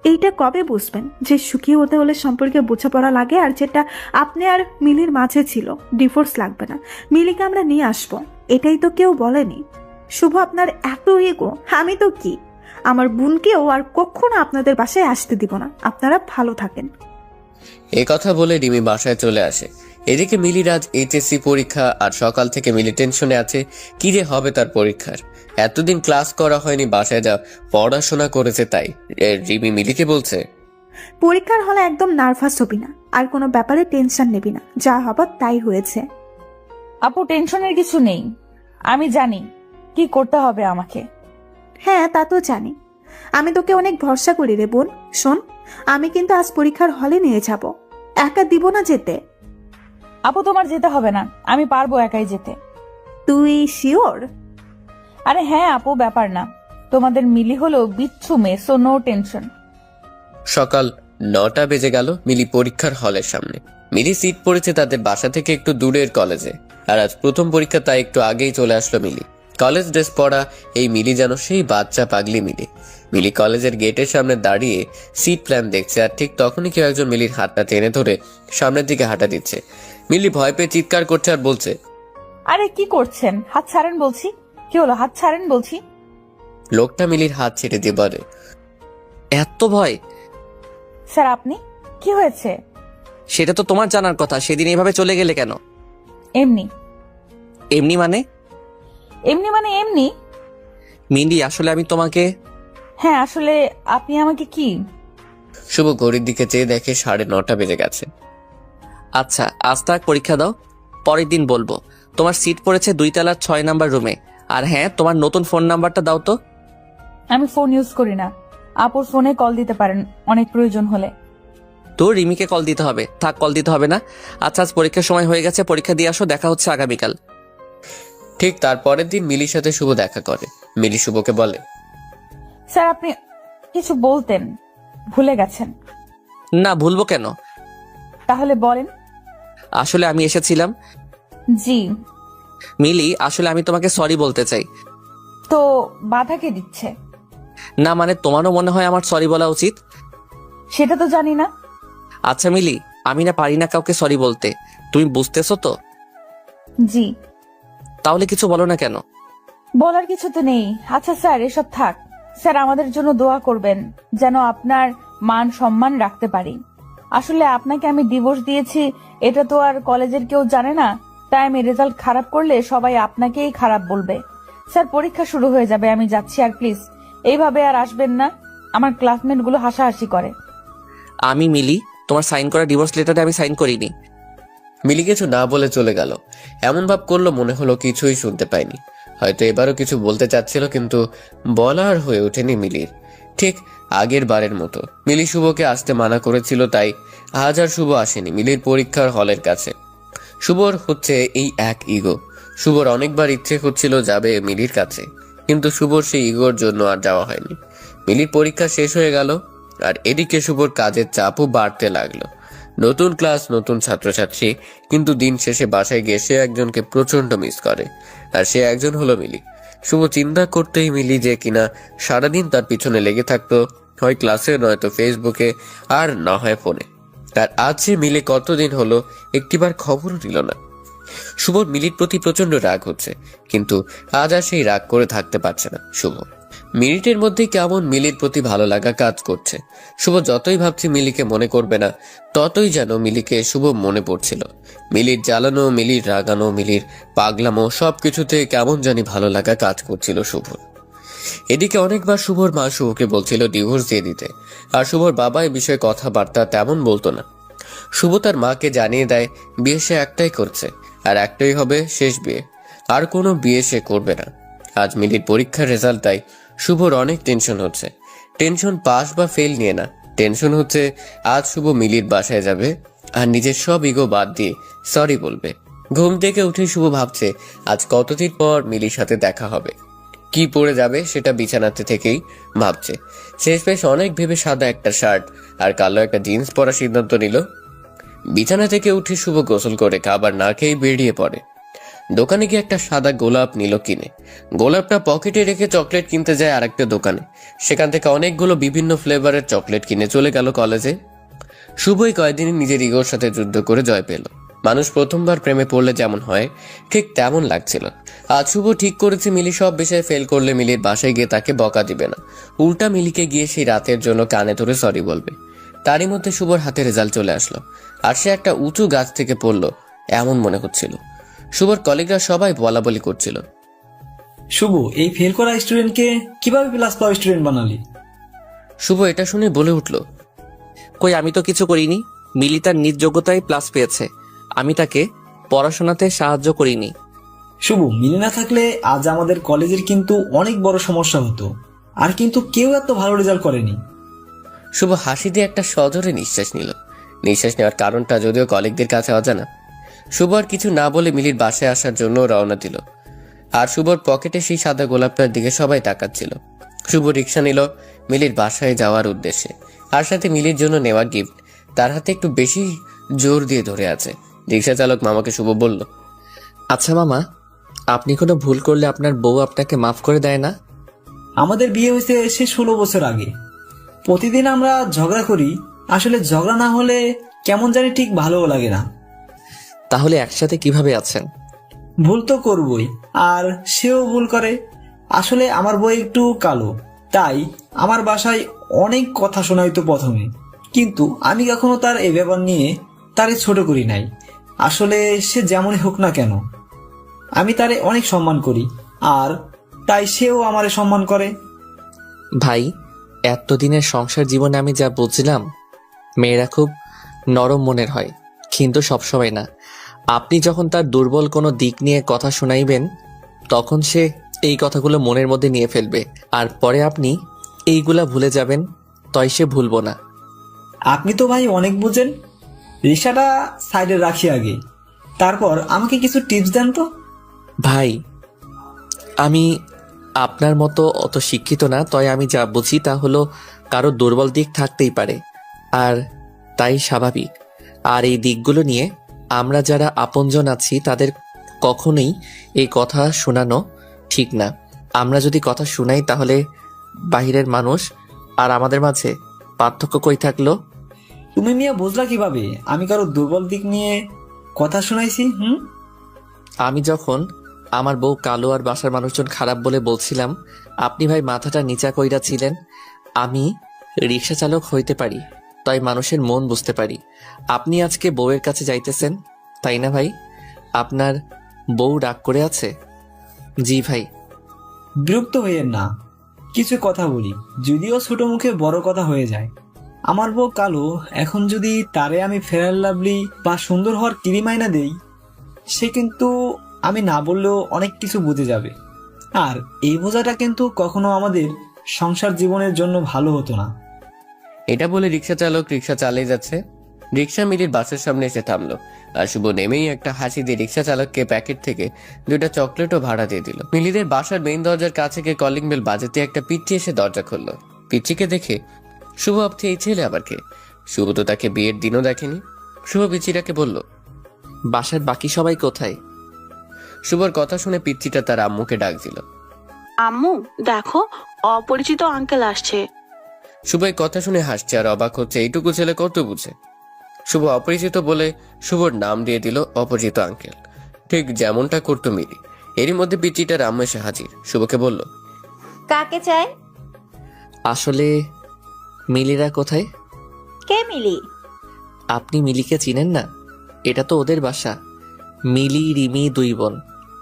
এইটা কবে বুঝবেন যে সুখী হতে হলে সম্পর্কে বোঝাপড়া লাগে, আর যেটা আপনি আর মিলির মাঝে ছিল, ডিভোর্স লাগবে না, মিলিকে আমরা নিয়ে আসবো, এটাই তো কেউ বলেনি। শুভ, আপনার এত ইগো। আমি তো কি, আমার বোনকেও আর কখনো আপনাদের বাসায় আসতে দিব না। আপনারা ভালো থাকেন। এ কথা বলে রিমি বাসায় চলে আসে। এদিকে মিলির আজ এইচএসসি পরীক্ষা, আর সকাল থেকে মিলি টেনশনে আছে কি যে হবে তার পরীক্ষার। এতদিন ক্লাস করা হয়নি, বাসায় যা পড়াশোনা করেছে তাই। রিমি মিলিকে বলছে, পরীক্ষার হলে একদম নার্ভাস হবি না, আর কোনো ব্যাপারে টেনশন নেবি না, যা হবার তাই হয়েছে। আপু, টেনশনের কিছু নেই, আমি জানি কি করতে হবে আমাকে। হ্যাঁ তা তো জানি, আমি তোকে অনেক ভরসা করি রে বোন। শোন, আমি কিন্তু আজ পরীক্ষার হলে নিয়ে যাব, একা দিব না যেতে। আপু, তোমার যেতে হবে না, আমি পারবো একাই যেতে। তুই শিওর? আরে হ্যাঁ আপু, ব্যাপার না, তোমাদের মিলি হলো বিচ্ছু মেয়ে, সো নো টেনশন। সকাল 9টা বেজে গেল। মিলি পরীক্ষার হলের সামনে। মিলি সিট পড়েছে তাদের বাসা থেকে একটু দূরের কলেজে, আর আজ প্রথম পরীক্ষা, তাই একটু আগেই চলে আসলো মিলি। কলেজ ড্রেস পরা এই মিলি যেন সেই বাচ্চা পাগলি মিলি। মিলি কলেজের গেটের সামনে দাঁড়িয়ে সিট প্ল্যান দেখছে, আর ঠিক তখনই কেউ একজন মিলির হাতটা টেনে ধরে সামনের দিকে হাঁটা দিচ্ছে। মিলি ভয় পেয়ে চিৎকার করছে আর বলছে, আরে কি করছেন? হাত ছাড়েন বলছি। কি হলো? হাত ছাড়েন বলছি। লোকটা মিলির হাত ছেড়ে দিয়ে বলে, এত ভয়? স্যার আপনি কি হয়েছে? সেটা তো তোমার জানার কথা। সেদিন এভাবে চলে গেলে কেন? এমনি। এমনি মানে? এমনি মানে এমনি। মিলি, আসলে আমি তোমাকে... হ্যাঁ আসলে আপনি আমাকে কি? শুভ ঘড়ির দিকে চেয়ে দেখে 9:30 বেজে গেছে। আচ্ছা, আজ তাক পরীক্ষা দাও, পরের দিন বলবো। তোমার সিট পড়েছে 2 তলার 6 নাম্বার রুমে। আর হ্যাঁ, তোমার নতুন ফোন নাম্বারটা দাও তো। আমি ফোন ইউজ করি না। আপুর ফোনে কল দিতে পারেন অনেক প্রয়োজন হলে। তো রিমিকে কল দিতে হবে। থাক, কল দিতে হবে না। আচ্ছা, আজ পরীক্ষার সময় হয়ে গেছে, পরীক্ষা দিয়ে আসো, দেখা হচ্ছে আগামীকাল। ঠিক তার পরের দিন মিলির সাথে শুভ দেখা করে। মিলি শুভকে বলে, স্যার আপনি কিছু বলতেন, ভুলে গেছেন। না, ভুলবো কেন? তাহলে বলেন। আসলে আমি এসেছিলাম। জি। মিলি, আসলে আমি তোমাকে সরি বলতে চাই। তো বাধা কে দিচ্ছে? না মানে, তোমারও মনে হয় আমার সরি বলা উচিত? সেটা তো জানি না। আচ্ছা মিলি, আমি না পারি না কাউকে সরি বলতে, তুমি বুঝতেছো তো? জি। তাহলে কিছু বলো না কেন? বলার কিছু তো নেই। আচ্ছা স্যার এসব থাক। স্যার আমাদের জন্য দোয়া করবেন যেন আপনার মান সম্মান রাখতে পারি। আসলে আপনাকে আমি ডিভোর্স দিয়েছি এটা তো আর কলেজের কেউ জানে না, তাই আমি রেজাল্ট খারাপ করলে সবাই আপনাকেই খারাপ বলবে। স্যার পরীক্ষা শুরু হয়ে যাবে, আমি যাচ্ছি। আর প্লিজ এইভাবে আর আসবেন না, আমার ক্লাসমেট গুলো হাসাহাসি করে। আমি মিলি, তোমার সাইন করা ডিভোর্স লেটারে আমি সাইন করিনি। মিলি কিছু না বলে চলে গেল। এমন ভাব করলো মনে হলো কিছুই শুনতে পায়নি। হয়তো এবারও কিছু বলতে চাচ্ছিল, কিন্তু বলার হয়ে ওঠেনি মিলির। ঠিক আগের বারের মতো মিলি শুভকে আসতে মানা করেছিল, তাই আজ আর শুভ আসেনি মিলির পরীক্ষার হলের কাছে। শুভর হচ্ছে এই এক ইগো। শুভর অনেকবার ইচ্ছে হচ্ছিল যাবে মিলির কাছে, কিন্তু শুভর সেই ইগোর জন্য আর যাওয়া হয়নি। মিলির পরীক্ষা শেষ হয়ে গেল, আর এদিকে শুভর কাজের চাপও বাড়তে লাগলো। নতুন ক্লাস, নতুন ছাত্রছাত্রী, কিন্তু দিন শেষে বাসায় গিয়ে সে একজনকে প্রচন্ড মিস করে, আর সে একজন হলো মিলি। শুভ চিন্তা করতেই মিলি যে কিনা সারাদিন তার পিছনে লেগে থাকতো, হয় ক্লাসে নয়তো ফেসবুকে, আর না হয় ফোনে। আর আজ সে মিলে কতদিন হলো একটিবার খবরও দিল না। শুভর মিলির প্রতি প্রচন্ড রাগ হচ্ছে, কিন্তু আজ আর সেই রাগ করে থাকতে পারছে না শুভ। মিনিটের মধ্যে কেমন মিলির প্রতি ভালো লাগা কাজ করছে। শুভ যতই ভাবছে মিলিকে মনে করবে না, ততই যেন মিলিকে শুভ মনে পড়ছিল। মিলির জ্বালানো, মিলির রাগানো, মিলির পাগলামো, সবকিছুতে কেমন জানি ভালো লাগা কাজ করছিল শুভর। এদিকে অনেকবার শুভর মা শুভকে বলছিল ডিভোর্স দিয়ে দিতে, আর শুভর বাবা এ বিষয়ে কথাবার্তা তেমন বলতো না। শুভ তার মাকে জানিয়ে দেয় বিয়ে সে একটাই করছে, আর একটাই হবে শেষ বিয়ে, আর কোনো বিয়ে সে করবে না। আজ মিলির পরীক্ষার রেজাল্ট, তাই শুভর অনেক টেনশন হচ্ছে। টেনশন পাস বা ফেল নিয়ে না, টেনশন হচ্ছে আজ শুভ মিলির বাসায় যাবে আর নিজের সব ইগো বাদ দিয়ে সরি বলবে। ঘুম থেকে উঠে শুভ ভাবছে আজ কতদিন পর মিলির সাথে দেখা হবে, কি পরে যাবে সেটা বিছানাতে থেকেই ভাবছে। শেষমেশ অনেক ভেবে সাদা একটা শার্ট আর কালো একটা জিন্স পরার সিদ্ধান্ত নিল। বিছানা থেকে উঠে শুভ গোসল করে খাবার না খেয়ে বেরিয়ে পড়ে। দোকানে গিয়ে একটা সাদা গোলাপ নিল কিনে। গোলাপটা পকেটে রেখে চকলেট কিনতে যায় আরেকটা দোকানে। সেখান থেকে অনেকগুলো বিভিন্ন ফ্লেভারের চকলেট কিনে চলে গেল কলেজে। শুভই কয়েকদিনে নিজের ইগোর সাথে যুদ্ধ করে জয় পেল। মানুষ প্রথমবার প্রেমে পড়লে যেমন হয় ঠিক তেমন লাগছিল। আজ শুভ ঠিক করেছে মিলি সব বিষয়ে ফেল করলে মিলির বাসায় গিয়ে তাকে বকা দিবে না, উল্টা মিলিকে গিয়ে সেই রাতের জন্য কানে ধরে সরি বলবে। তারই মধ্যে শুভর হাতে রেজাল্ট চলে আসলো, আর সে একটা উঁচু গাছ থেকে পড়লো এমন মনে হচ্ছিল। শুভর কলিগরা সবাই বলা বলি করছিল, শুভ, এই ফেল করা স্টুডেন্টকে কিভাবে প্লাস পাওয়া স্টুডেন্ট বানালি? শুভ এটা শুনে বলে উঠল, কই, আমি তো কিছু করিনি। মিলি তার নিজ যোগ্যতায় প্লাস পেয়েছে, আমি তাকে পড়াশোনাতে সাহায্য করিনি। শুভ, মিলি না থাকলে আজ আমাদের কলেজের কিন্তু অনেক বড় সমস্যা হতো, আর কিন্তু কেউ এত ভালো রেজাল্ট করেনি। শুভ হাসি দিয়ে একটা সজোরে নিঃশ্বাস নিল। নিঃশ্বাস নেওয়ার কারণটা যদিও কলিগদের কাছে অজানা। শুভ আর কিছু না বলে মিলির বাসায় আসার জন্য রওনা দিল, আর শুভর পকেটে সেই সাদা গোলাপটার দিকে সবাই তাকাচ্ছিল। শুভ রিক্সা নিল মিলির বাসায় যাওয়ার উদ্দেশ্যে, আর সাথে মিলির জন্য নেওয়া গিফট তার হাতে একটু বেশি জোর দিয়ে ধরে আছে। রিক্সা চালক মামাকে শুভ বলল, আচ্ছা মামা, আপনি কোনো ভুল করলে আপনার বউ আপনাকে মাফ করে দেয় না? আমাদের বিয়ে হয়েছে সে 16 বছর আগে। প্রতিদিন আমরা ঝগড়া করি, আসলে ঝগড়া না হলে কেমন জানি ঠিক ভালোও লাগে না। তাহলে একসাথে কিভাবে আছেন? ভুল তো করবই, আর সেও ভুল করে। আসলে আমার বউ একটু কালো, তাই আমার বাসায় অনেক কথা শোনাইতো প্রথমে, কিন্তু আমি কখনো তার এই ব্যাপার নিয়ে তারে ছোট করি নাই। আসলে সে যেমনই হোক না কেন, আমি তারে অনেক সম্মান করি, আর তাই সেও আমারে সম্মান করে। ভাই, এতদিনের সংসার জীবনে আমি যা বুঝলাম, মেয়েরা খুব নরম মনের হয়, কিন্তু সবসময় না। আপনি যখন তার দুর্বল কোনো দিক নিয়ে কথা শোনাইবেন, তখন সে এই কথাগুলো মনের মধ্যে নিয়ে ফেলবে, আর পরে আপনি এইগুলা ভুলে যাবেন, তাই সে ভুলবো না। আপনি তো ভাই অনেক বুঝেন। রিক্সাটা সাইডে রাখি আগে, তারপর আমাকে কিছু টিপস দেন তো। ভাই, আমি আপনার মতো অত শিক্ষিত না, তাই আমি যা বুঝি তা হলো কারো দুর্বল দিক থাকতেই পারে, আর তাই স্বাভাবিক। আর এই দিকগুলো নিয়ে আমরা যারা আপনজন আছি তাদের কখনোই এই কথা শোনানো ঠিক না। আমরা যদি কথা শোনাই তাহলে বাহিরের মানুষ আর আমাদের মাঝে পার্থক্য কই থাকলো? তুমি মিয়া বুঝলা কিভাবে আমি কারো দুর্বল দিক নিয়ে কথা শোনাইছি? আমি যখন আমার বউ কালো আর বাসার মানুষজন খারাপ বলে বলছিলাম, আপনি ভাই মাথাটা নিচা কইরা ছিলেন। আমি রিক্সা চালক হইতে পারি, তাই মানুষের মন বুঝতে পারি। আপনি আজকে বউয়ের কাছে যাইতেছেন, তাই না ভাই? আপনার বউ রাগ করে আছে? জি ভাই। বিরক্ত হইয়েন না, কিছু কথা বলি, যদিও ছোট মুখে বড় কথা হয়ে যায়। আমার বউ কালো, এখন যদি তারে আমি ফেয়ার লাভলি বা সুন্দর হওয়ার ক্রিম আইনা দেই, সে কিন্তু আমি না বললেও অনেক কিছু বুঝে যাবে। আর এই বোঝাটা কিন্তু কখনো আমাদের সংসার জীবনের জন্য ভালো হতো না। এটা বলে রিক্সা চালক রিক্সা চালিয়ে যাচ্ছে। রিক্সা মিলির বাসের সামনে এসে থামলো, আর শুভ নেমেই একটা হাসি দিয়ে রিক্সা চালককে প্যাকেট থেকে 2টা চকলেটও ভাড়া দিয়ে দিল। মিলিদের বাসার মেইন দরজার কাছে গিয়ে কলিং বেল বাজাতে একটা পিচ্চি এসে দরজা খুললো। পিচ্চিকে দেখে শুভ ভাবছে এই ছেলে আবার কে। শুভ তো তাকে বিয়ের দিনও দেখেনি। শুভ পিচ্চিটাকে বলল, বাসার বাকি সবাই কোথায়? শুভর কথা শুনে পিচ্চিটা তার আম্মুকে ডাক দিল। আম্মু দেখো, অপরিচিত আঙ্কেল আসছে। শুভ এই কথা শুনে হাসছে আর অবাক হচ্ছে, এইটুকু ছেলে কত বুঝে। শুভ অপরিচিত বলে শুভর নাম দিয়ে দিল অপরিচিত আঙ্কেল, ঠিক যেমনটা করতো মিলি। এরই মধ্যে পিচ্চিটার আম্মু এসে হাজির। শুভকে বলল, কাকে চাই? আসলে মিলিরা কোথায়? কে মিলি? আপনি মিলিকে চিনেন না? এটা তো ওদের বাসা। মিলি, রিমি 2 বোন।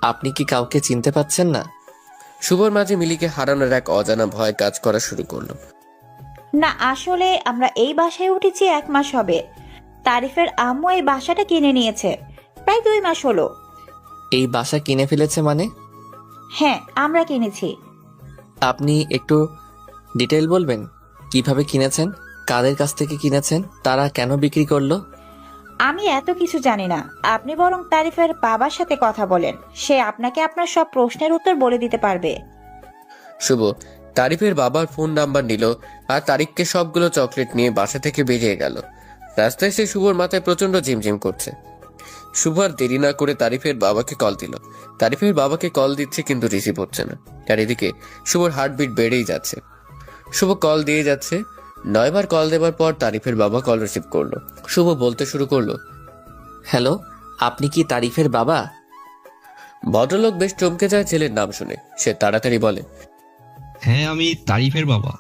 আপনি কি কাউকে চিনতে পাচ্ছেন না? শুভর মাঝে মিলিকে হারানোর এক অজানা ভয় কাজ করা শুরু করলো। না, আসলে আমরা এই বাসায় উঠেছি 1 মাস হবে। তারিফের আম্মু এই বাসাটা কিনে নিয়েছে, প্রায় 2 মাস হলো। এই বাসা কিনে ফেলেছে মানে? হ্যাঁ, আমরা কিনেছি। আপনি একটু ডিটেইল বলবেন, কিভাবে কিনেছেন, কাদের কাছ থেকে কিনেছেন, তারা কেন বিক্রি করলো? আমি এত কিছু জানি না, আপনি বরং তারিফের বাবার সাথে কথা বলেন, সে আপনাকে আপনার সব প্রশ্নের উত্তর বলে দিতে পারবে। শুভ তারিফের বাবার ফোন নাম্বার নিল আর তারিককে সবগুলো চকলেট নিয়ে বাসা থেকে বেরিয়ে গেল। রাস্তায় সে শুভর মাথায় প্রচন্ড ঝিমঝিম করছে। শুভ আর দেরি না করে তারিফের বাবাকে কল দিল। তারিফের বাবাকে কল দিচ্ছে কিন্তু রিসিভ হচ্ছে না। আর এদিকে শুভর হার্টবিট বেড়েই যাচ্ছে। শুভ কল দিয়ে যাচ্ছে। 9 বার কল দেওয়ার পর তারিফের বাবা কল রিসিভ করলো। শুভ বলতে শুরু করলো, হ্যালো, আপনি কি তারিফের বাবা? ভদ্রলোক বেশ চমকে যায় ছেলের নাম শুনে। সে তাড়াতাড়ি বলে, হ্যাঁ, আমি তারিফের বাবা।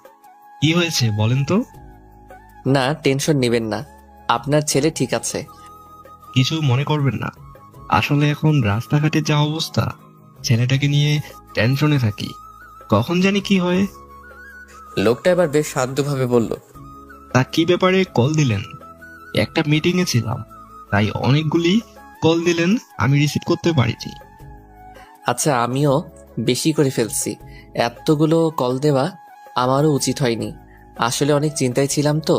কি হয়েছে বলেন তো? না, টেনশন নেবেন না, আপনার ছেলে ঠিক আছে। কিছু মনে করবেন না, আসলে এখন রাস্তাঘাটে যা অবস্থা, ছেলেটাকে নিয়ে টেনশনে থাকি, কখন জানি কি হয়। লোকটা এবার বেশ শান্তভাবে বলল, তা কি ব্যাপারে কল দিলেন? একটা মিটিংয়ে ছিলাম, তাই অনেকগুলি কল দিলেন, আমি রিসিভ করতে পারিনি। আচ্ছা, আমিও বেশি করে ফেলছি, এতগুলো কল দেওয়া আমারও উচিত হয়নি। আসলে অনেক চিন্তায় ছিলাম তো,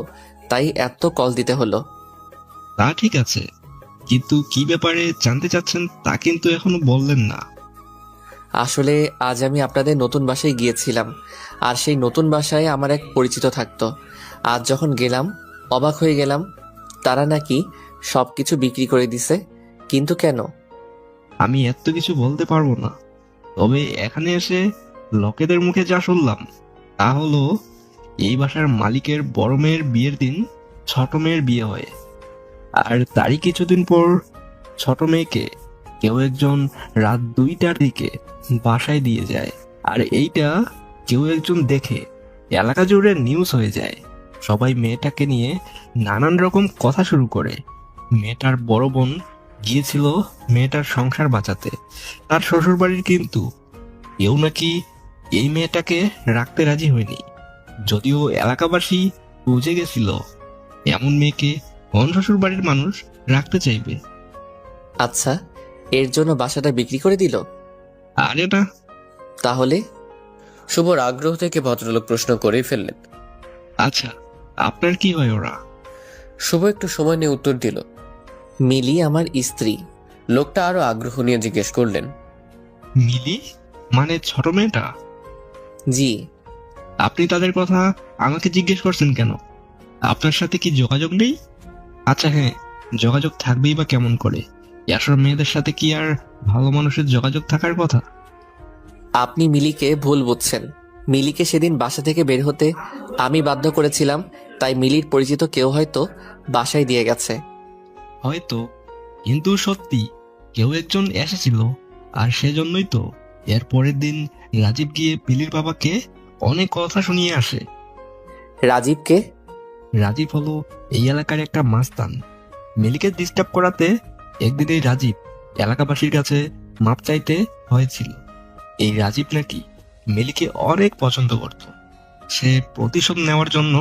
তাই এত কল দিতে হলো। তা ঠিক আছে, কিন্তু কি ব্যাপারে জানতে চাচ্ছেন তা কিন্তু এখনো বললেন না। আসলে আজ আমি আপনাদের নতুন বাসায় গিয়েছিলাম, আর সেই নতুন বাসায় আমার এক পরিচিত থাকতো। আজ যখন গেলাম অবাক হয়ে গেলাম, তারা নাকি সবকিছু বিক্রি করে দিছে। কিন্তু কেন? আমি এত কিছু বলতে পারবো না, তবে এখানে এসে লোকেদের মুখে যা শুনলাম তা হলো এই বাসার মালিকের বড় মেয়ের বিয়ের দিন ছোট মেয়ের বিয়ে হয়, আর তারই কিছুদিন পর ছোট মেয়েকে কেউ একজন রাত 2টার দিকে বাসায় দিয়ে যায়। আর এইটা কেউ একজন দেখে এলাকা জুড়ে নিউজ হয়ে যায়। সবাই মেয়েটাকে নিয়ে নানান রকম কথা শুরু করে। মেয়েটার বড় বোন গিয়েছিল মেয়েটার সংসার বাঁচাতে তার শ্বশুর বাড়ির, কিন্তু কেউ নাকি এই মেয়েটাকে রাখতে রাজি হয়নি। যদিও এলাকাবাসী বুঝে গেছিল এমন মেয়েকে কোন শ্বশুর বাড়ির মানুষ রাখতে চাইবে। আচ্ছা, এর জন্য বাসাটা বিক্রি করে দিল? আরে না, তাহলে? শুভর আগ্রহ থেকে ভদ্রলোক প্রশ্ন করেই ফেললেন। আচ্ছা আপনার কি হয় ওরা? শুভ একটু সময় নিয়ে উত্তর দিল। মিলি আমার স্ত্রী। লোকটা আরো আগ্রহ নিয়ে জিজ্ঞেস করলেন, মিলি মানে ছোট মেয়েটা? জি। আপনি তাদের কথা আমাকে জিজ্ঞেস করছেন কেন? আপনার সাথে কি যোগাযোগ নেই? আচ্ছা হ্যাঁ, যোগাযোগ থাকবেই বা কেমন করে? আসল মেয়েদের সাথে কি আর ভালো মানুষের যোগাযোগ থাকার কথা? আপনি মিলিকে ভুল বুঝছেন। মিলিকে সেদিন বাসা থেকে বের হতে আমি বাধ্য করেছিলাম, তাই মিলির পরিচিত কেউ হয়তো বাসায় দিয়ে গেছে। হয়তো, কিন্তু সত্যি কেউ একজন এসেছিল। আর সেজন্যই তো এর পরের দিন রাজীব গিয়ে মিলির বাবাকে অনেক কথা শুনিয়ে আসে। রাজীবকে? রাজীব হলো এই এলাকার একটা মাস্তান। মিলিকে ডিস্টার্ব করাতে একদিন এই রাজীব এলাকাবাসীর কাছে মাপ চাইতে হয়েছিল। এই রাজীব নাকি মিলিকে অনেক পছন্দ করত। সে প্রতিশোধ নেওয়ার জন্য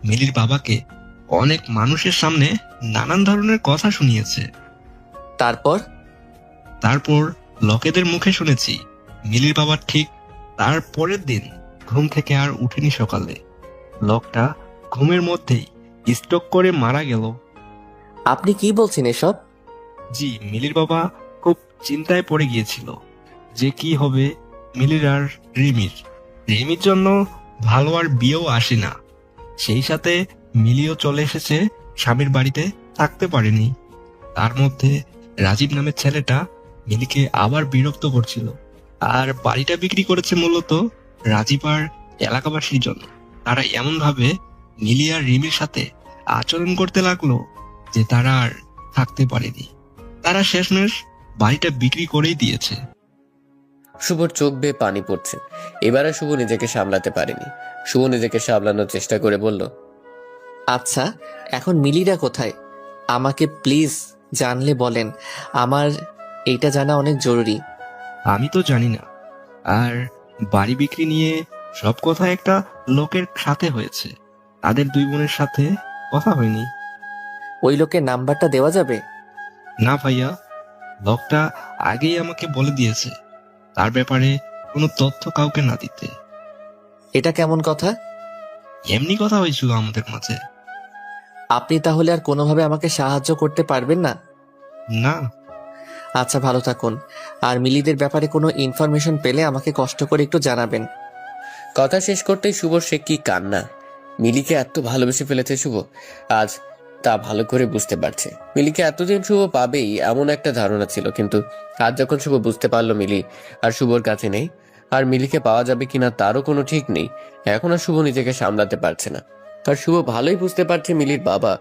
মিলির বাবাকে অনেক মানুষের সামনে নানান ধরনের কথা শুনিয়েছে। তারপর লোকেদের মুখে শুনেছি মিলির বাবা ঠিক তার পরের দিন ঘুম থেকে আর উঠেনি সকালে। লোকটা ঘুমের মধ্যেই স্ট্রোক করে মারা গেল। আপনি কি বলছেন এসব? জি, মিলির বাবা খুব চিন্তায় পড়ে গিয়েছিল যে কি হবে মিলির আর রিমির জন্য ভালো আর বিয়েও আসে না। সেই সাথে মিলিও চলে এসেছে স্বামীর বাড়িতে, থাকতে পারেনি। তার মধ্যে রাজীব নামের ছেলেটা মিলিকে আবার বিরক্ত করছিল। আর বাড়িটা বিক্রি করেছে মূলত রাজীব আর এলাকাবাসীর জন্য। তারা এমন ভাবে মিলি আর রিমির সাথে আচরণ করতে লাগলো যে তারা আর থাকতে পারেনি। তারা শেষমেশ বাড়িটা বিক্রি করেই দিয়েছে। শুভর চোখ বেয়ে পানি পড়ছে। এবারে শুভ নিজেকে সামলাতে পারেনি। শুভ নিজেকে সামলানোর চেষ্টা করে বলল, আচ্ছা, এখন মিলিরা কোথায়? আমাকে প্লিজ জানলে বলেন, আমার এইটা জানা অনেক জরুরি। আমি তো জানি না। আর বাড়ি বিক্রি নিয়ে সব কথা একটা লোকের সাথে হয়েছে, তাদের দুই বোনের সাথে কথা হয়নি। ওই লোকের নাম্বারটা দেওয়া যাবে? না ভাইয়া, লোকটা আগেই আমাকে বলে দিয়েছে তার ব্যাপারে কোনো তথ্য কাউকে না দিতে। এটা কেমন কথা? এমনি কথা হয়েছিল আমাদের মাঝে। আপনি তাহলে আর কোনোভাবে আমাকে সাহায্য করতে পারবেন না? না। আচ্ছা, ভালো থাকুন। আর মিলিদের ব্যাপারে কোনো ইনফরমেশন পেলে আমাকে কষ্ট করে একটু জানাবেন। কথা শেষ করতেই শুভর সে কি কান্না। মিলিকে এত ভালোবেসে ফেলেছে শুভ, আজ তা ভালো করে বুঝতে পারছে। মিলিকে এতদিন শুভ পাবেই এমন একটা ধারণা ছিল, কিন্তু আজ যখন শুভ বুঝতে পারলো মিলি আর শুভর কাছে নেই, আর মিলিকে পাওয়া যাবে কিনা তারও কোনো ঠিক নেই, এখন আর শুভ নিজেকে সামলাতে পারছে না। আর শুভ ভালোই বুঝতে পারছে মিলির বাবা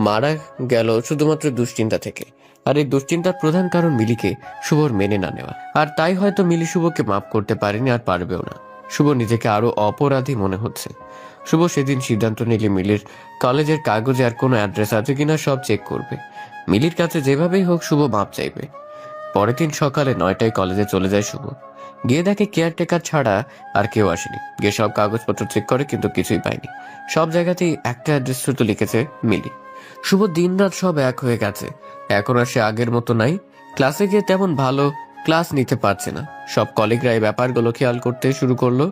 মারা গেল শুধুমাত্র দুশ্চিন্তা থেকে। আর এই দুশ্চিন্তার প্রধান কারণ মিলিকে শুভর মেনে না নেওয়া। আর তাই হয়তো মিলি শুভকে মাফ করতে পারেনি, আর পারবেও না। শুভ নিজেকে আরো অপরাধী মনে হচ্ছে। শুভ সেদিন সিদ্ধান্ত নিলে মিলির কলেজের কাগজে আর কোনো অ্যাড্রেস আছে কিনা সব চেক করবে। মিলির কাছে যেভাবেই হোক শুভ মাপ চাইবে। পরের দিন সকালে 9টায় কলেজে চলে যায় শুভ। গিয়ে দেখে কেয়ারটেকার ছাড়া আর কেউ আসেনি। গিয়ে সব কাগজপত্র চেক করে, কিন্তু কিছুই পায়নি। সব জায়গাতেই একটা অ্যাড্রেস শুধু লিখেছে মিলি। শুভ দিনরাত সব এক হয়ে গেছে। এখন আর সে আগের মতো নাই। ক্লাসে গিয়ে তেমন ভালো ক্লাস নিতে পারছে না। সব কলিগরা এই ব্যাপারগুলো খেয়াল করতে শুরু করলো।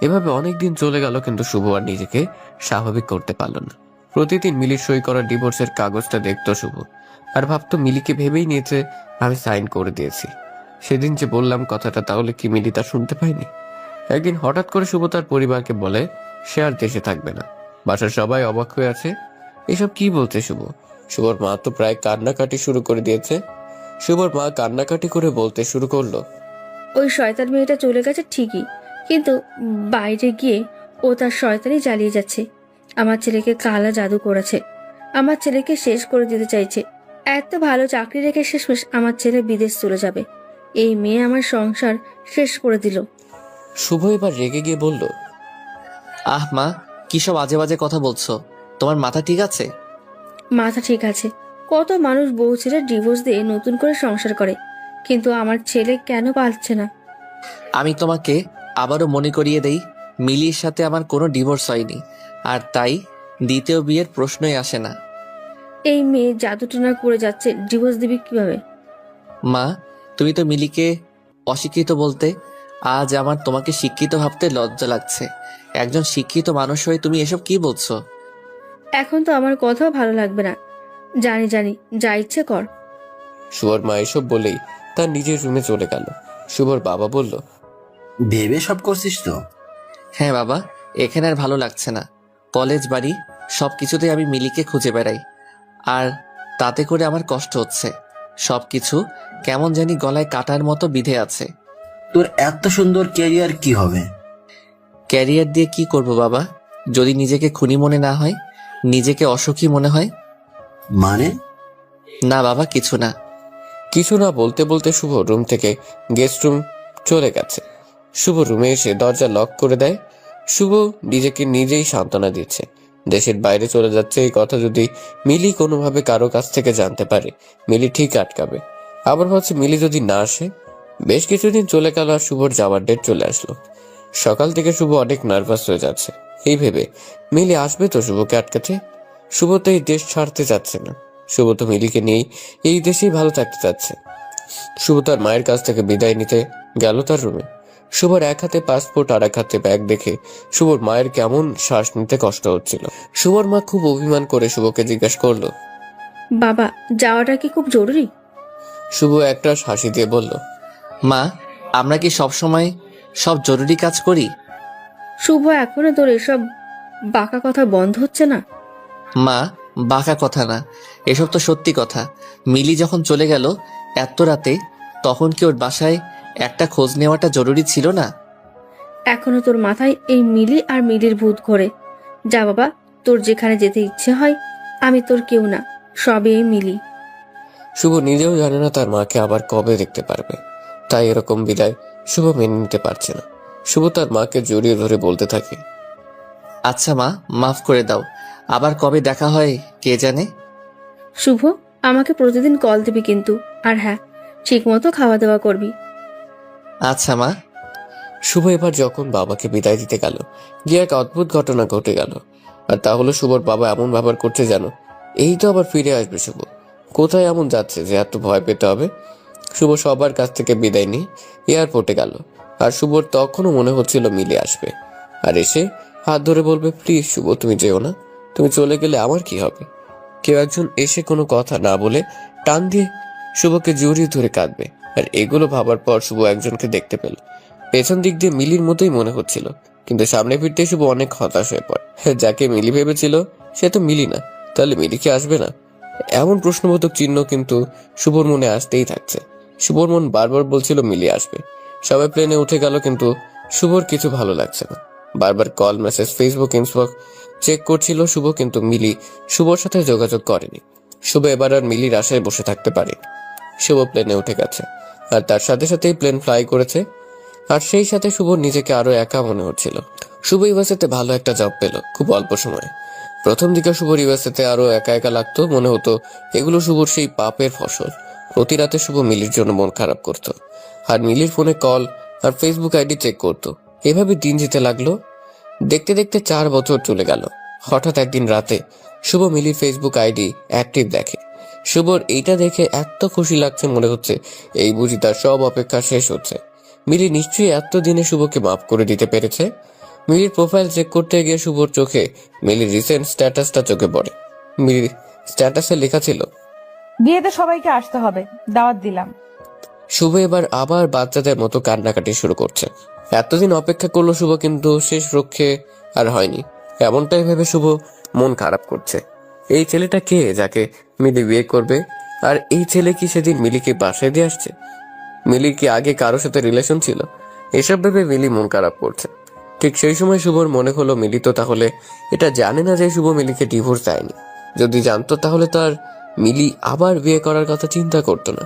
এভাবে অনেক দিন চলে গেল, কিন্তু শুভ আর নিজেকে স্বাভাবিক করতে পারল না। প্রতিদিন মিলির সই করা ডিভোর্সের কাগজটা দেখতো শুভ, আর ভাবতো মিলিকে ভেবেই নিয়েছে আমি সাইন করে দিয়েছি। সেদিন যে বললাম কথাটা, তাহলে কি মিলি তা শুনতে পায়নি? একদিন হঠাৎ করে শুভ তার পরিবারকে বলে সে আর দেশে থাকবে না। বাসার সবাই অবাক হয়ে আছে, এসব কি বলছে শুভ? শুভর মা তো প্রায় কান্নাকাটি শুরু করে দিয়েছে। শুভর মা কান্নাকাটি করে বলতে শুরু করলো, ওই শয়তান মেয়েটা চলে গেছে ঠিকই, কিন্তু বাইরে গিয়ে ও তার শয়তানি চালিয়ে যাচ্ছে। আমার ছেলেকে কালা জাদু করেছে, আমার ছেলেকে শেষ করে দিতে চাইছে। এত ভালো চাকরি রেখে শেষমেশ আমার ছেলে বিদেশ চলে যাবে। এই মেয়ে আমার সংসার শেষ করে দিল। শুভ এবার রেগে গিয়ে বলল, আহ মা, কি সব আজে বাজে কথা বলছো? তোমার মাথা ঠিক আছে? মাথা ঠিক আছে। কত মানুষ বউ ছেড়ে ডিভোর্স দিয়ে নতুন করে সংসার করে, কিন্তু আমার ছেলে কেন পারছে না? আমি তোমাকে আবারও মনে করিয়ে দেই, মিলির সাথে আমার কোনো ডিভোর্স হয়নি, আর তাই দ্বিতীয় বিয়ের প্রশ্নই আসে না। এই মেয়ে জাদুটনা করে যাচ্ছে, ডিভোর্স দিবি কিভাবে? মা, তুমি তো মিলিকে অশিক্ষিত বলতে, আজ আমার তোমাকে শিক্ষিত ভাবতে লজ্জা লাগছে। একজন শিক্ষিত মানুষ হয়ে তুমি এসব কি বলছো? এখন তো আমার কথাও ভালো লাগবে না। জানি জানি, যা ইচ্ছে কর। শুভর মা এসব বলেই তার নিজের রুমে চলে গেল। শুভর বাবা বলল, ভেবে সব করছিস তো? হ্যাঁ বাবা, এখানে আর ভালো লাগছে না। কলেজ, বাড়ি সবকিছুতে আমি মিলিকে খুঁজে বেড়াই, আর তাতে করে আমার কষ্ট হচ্ছে। সবকিছু কেমন জানি গলায় কাটার মতো বিধে আছে। তোর এত সুন্দর ক্যারিয়ার কি হবে? ক্যারিয়ার দিয়ে কি করব বাবা, যদি নিজেকে খুনি মনে না হয়, নিজেকে অসুখী মনে হয়? মানে? না বাবা, কিছু না। কিছু না বলতে বলতে শুভ রুম থেকে গেস্ট রুম চলে গেছে। শুভ রুমে এসে দরজা লক করে দেয়। শুভ নিজেকে নিজেই সান্ত্বনা দিচ্ছে, দেশের বাইরে চলে যাচ্ছে এই কথা যদি মিলি কোনোভাবে কারো কাছ থেকে জানতে পারে, মিলি ঠিক আটকাবে। আবার ভাবছে মিলি যদি না আসে। বেশ কিছুদিন চলে গেল আর শুভর যাওয়ার ডেট চলে আসলো। সকাল থেকে শুভ অনেক নার্ভাস হয়ে যাচ্ছে, এই ভেবে মিলি আসবে তো শুভকে আটকাতে। শুভ তো এই দেশ ছাড়তে চাচ্ছে না, শুভ তো মিলিকে নিয়েই এই দেশেই ভালো থাকতে চাচ্ছে। শুভ তার মায়ের কাছ থেকে বিদায় নিতে গেল তার রুমে। শুভর এক হাতে পাসপোর্ট আর এক হাতে ব্যাগ দেখে শুভর মায়ের কেমন শ্বাস নিতে কষ্ট হচ্ছিল। শুভর মা খুব অভিমান করে শুভকে জিজ্ঞেস করলো, বাবা, যাওয়াটা কি খুব জরুরি? শুভ একটা হাসি দিয়ে বলল, মা, আমরা কি সব সময় সব জরুরি কাজ করি? শুভ, এখনো তোর এসব বাঁকা কথা বন্ধ হচ্ছে না? মা, বাঁকা কথা না, এসব তো সত্যি কথা। মিলি যখন চলে গেল এত রাতে, তখন কি ওর বাসায় একটা খোঁজ নেওয়াটা জরুরি ছিল না? এখনো তোর মাথায় এই মিলি আর মিলির ভূত ঘোরে। যা বাবা, তোর যেখানে যেতে ইচ্ছে হয়। আমি তোর কেউ না, সবে মিলি। শুভ নিজেও জানে না তার মাকে আবার কবে দেখতে পারবে, তাই এরকম বিদায় শুভ মেনে নিতে পারছে না। শুভ তার মাকে জড়িয়ে ধরে বলতে থাকে, আচ্ছা মা, মাফ করে দাও, আবার কবে দেখা হয় কে জানে। শুভ, আমাকে প্রতিদিন কল দিবি কিন্তু, আর হ্যাঁ, ঠিক মতো খাওয়া দাওয়া করবি। আচ্ছা মা। শুভ এবার যখন বাবাকে বিদায় দিতে গেল, গিয়ে এক অদ্ভুত ঘটনা ঘটে গেল। আর তা হলো শুভর বাবা এমন ব্যবহার করছে যেন এই তো আবার ফিরে আসবে শুভ। কোথায় এমন যাচ্ছে যে এত ভয় পেতে হবে? শুভ সবার কাছ থেকে বিদায় নিয়ে এয়ারপোর্টে গেল। আর শুভর তখনও মনে হচ্ছিল মিলে আসবে আর এসে হাত ধরে বলবে, প্লিজ শুভ তুমি যেও না, তুমি চলে গেলে আমার কি হবে। কেউ একজন এসে কোনো কথা না বলে টান দিয়ে শুভকে জড়িয়ে ধরে কাঁদবে। আর এগুলো ভাবার পর শুভ একজনকে দেখতে পেল। পেছন দিক দিয়ে মিলির মতোই মনে হচ্ছিল, কিন্তু সামনে ফিরতে শুভ অনেক হতাশ হয়ে পড়ে। যাকে মিলি ভেবেছিল সে তো মিলি না, তাহলে মিলি কি আসবে না? এমন প্রশ্নবোধক চিহ্ন কিন্তু শুভর মনে আসতেই থাকছে। শুভর মন বারবার বলছিল মিলি আসবে। সবাই প্লেনে উঠে গেল, কিন্তু শুভর কিছু ভালো লাগছে না। বারবার call, message, Facebook, inbox check করছিল শুভ, কিন্তু মিলি শুভর সাথে যোগাযোগ করেনি। শুভ এবার আর মিলির আশায় বসে থাকতে পারে। শুভ প্লেনে উঠে গেছে, আর তার সাথে সাথেই প্লেন ফ্লাই করেছে। আর সেই সাথে শুভ নিজেকে আরো একা মনে হচ্ছিল। শুভ ইউএসএতে ভালো একটা জব পেল খুব অল্প সময়ে। প্রথম দিকে শুভর ইউএসএতে আরো একা একা লাগতো, মনে হতো এগুলো শুভর সেই পাপের ফসল। প্রতি রাতে শুভ মিলির জন্য মন খারাপ করত, আর মিলির ফোনে কল আর ফেসবুক আইডি চেক করত। এভাবে দিন যেতে লাগলো। দেখতে দেখতে 4 বছর চলে গেল। হঠাৎ একদিন রাতে শুভ মিলির ফেসবুক আইডি অ্যাক্টিভ দেখে। শুভর এইটা দেখে এত খুশি লাগছে, মনে হচ্ছে এই বুঝি তার সব অপেক্ষা শেষ হচ্ছে। মিলি নিশ্চয়ই এতদিনে শুভকে মাফ করে দিতে পেরেছে। মিলির প্রোফাইল চেক করতে গিয়ে শুভর চোখে মিলির রিসেন্ট স্ট্যাটাসটা চোখে পড়ে। মিলির স্ট্যাটাসে লেখা ছিল, বিয়েতে সবাইকে আসতে হবে, দাওয়াত দিলাম। শুভ এবার আবার বাচ্চাদের মতো কান্নাকাটি শুরু করছে। এতদিন অপেক্ষা করলো শুভ, কিন্তু শেষ রক্ষে আর হয়নি। এমনটাই ভেবে শুভ মন খারাপ করছে। এই ছেলেটা কে যাকে মিলি বিয়ে করবে? আর এই ছেলে কি সেদিন মিলিকে বাসায় দিয়ে আসছে? মিলির কি আগে কারোর সাথে রিলেশন ছিল? এসব ভেবে মিলি মন খারাপ করছে। ঠিক সেই সময় শুভর মনে হলো মিলি তো তাহলে এটা জানে না যে শুভ মিলিকে ডিভোর্স দেয়নি। যদি জানতো তাহলে তো আর মিলি আবার বিয়ে করার কথা চিন্তা করতো না।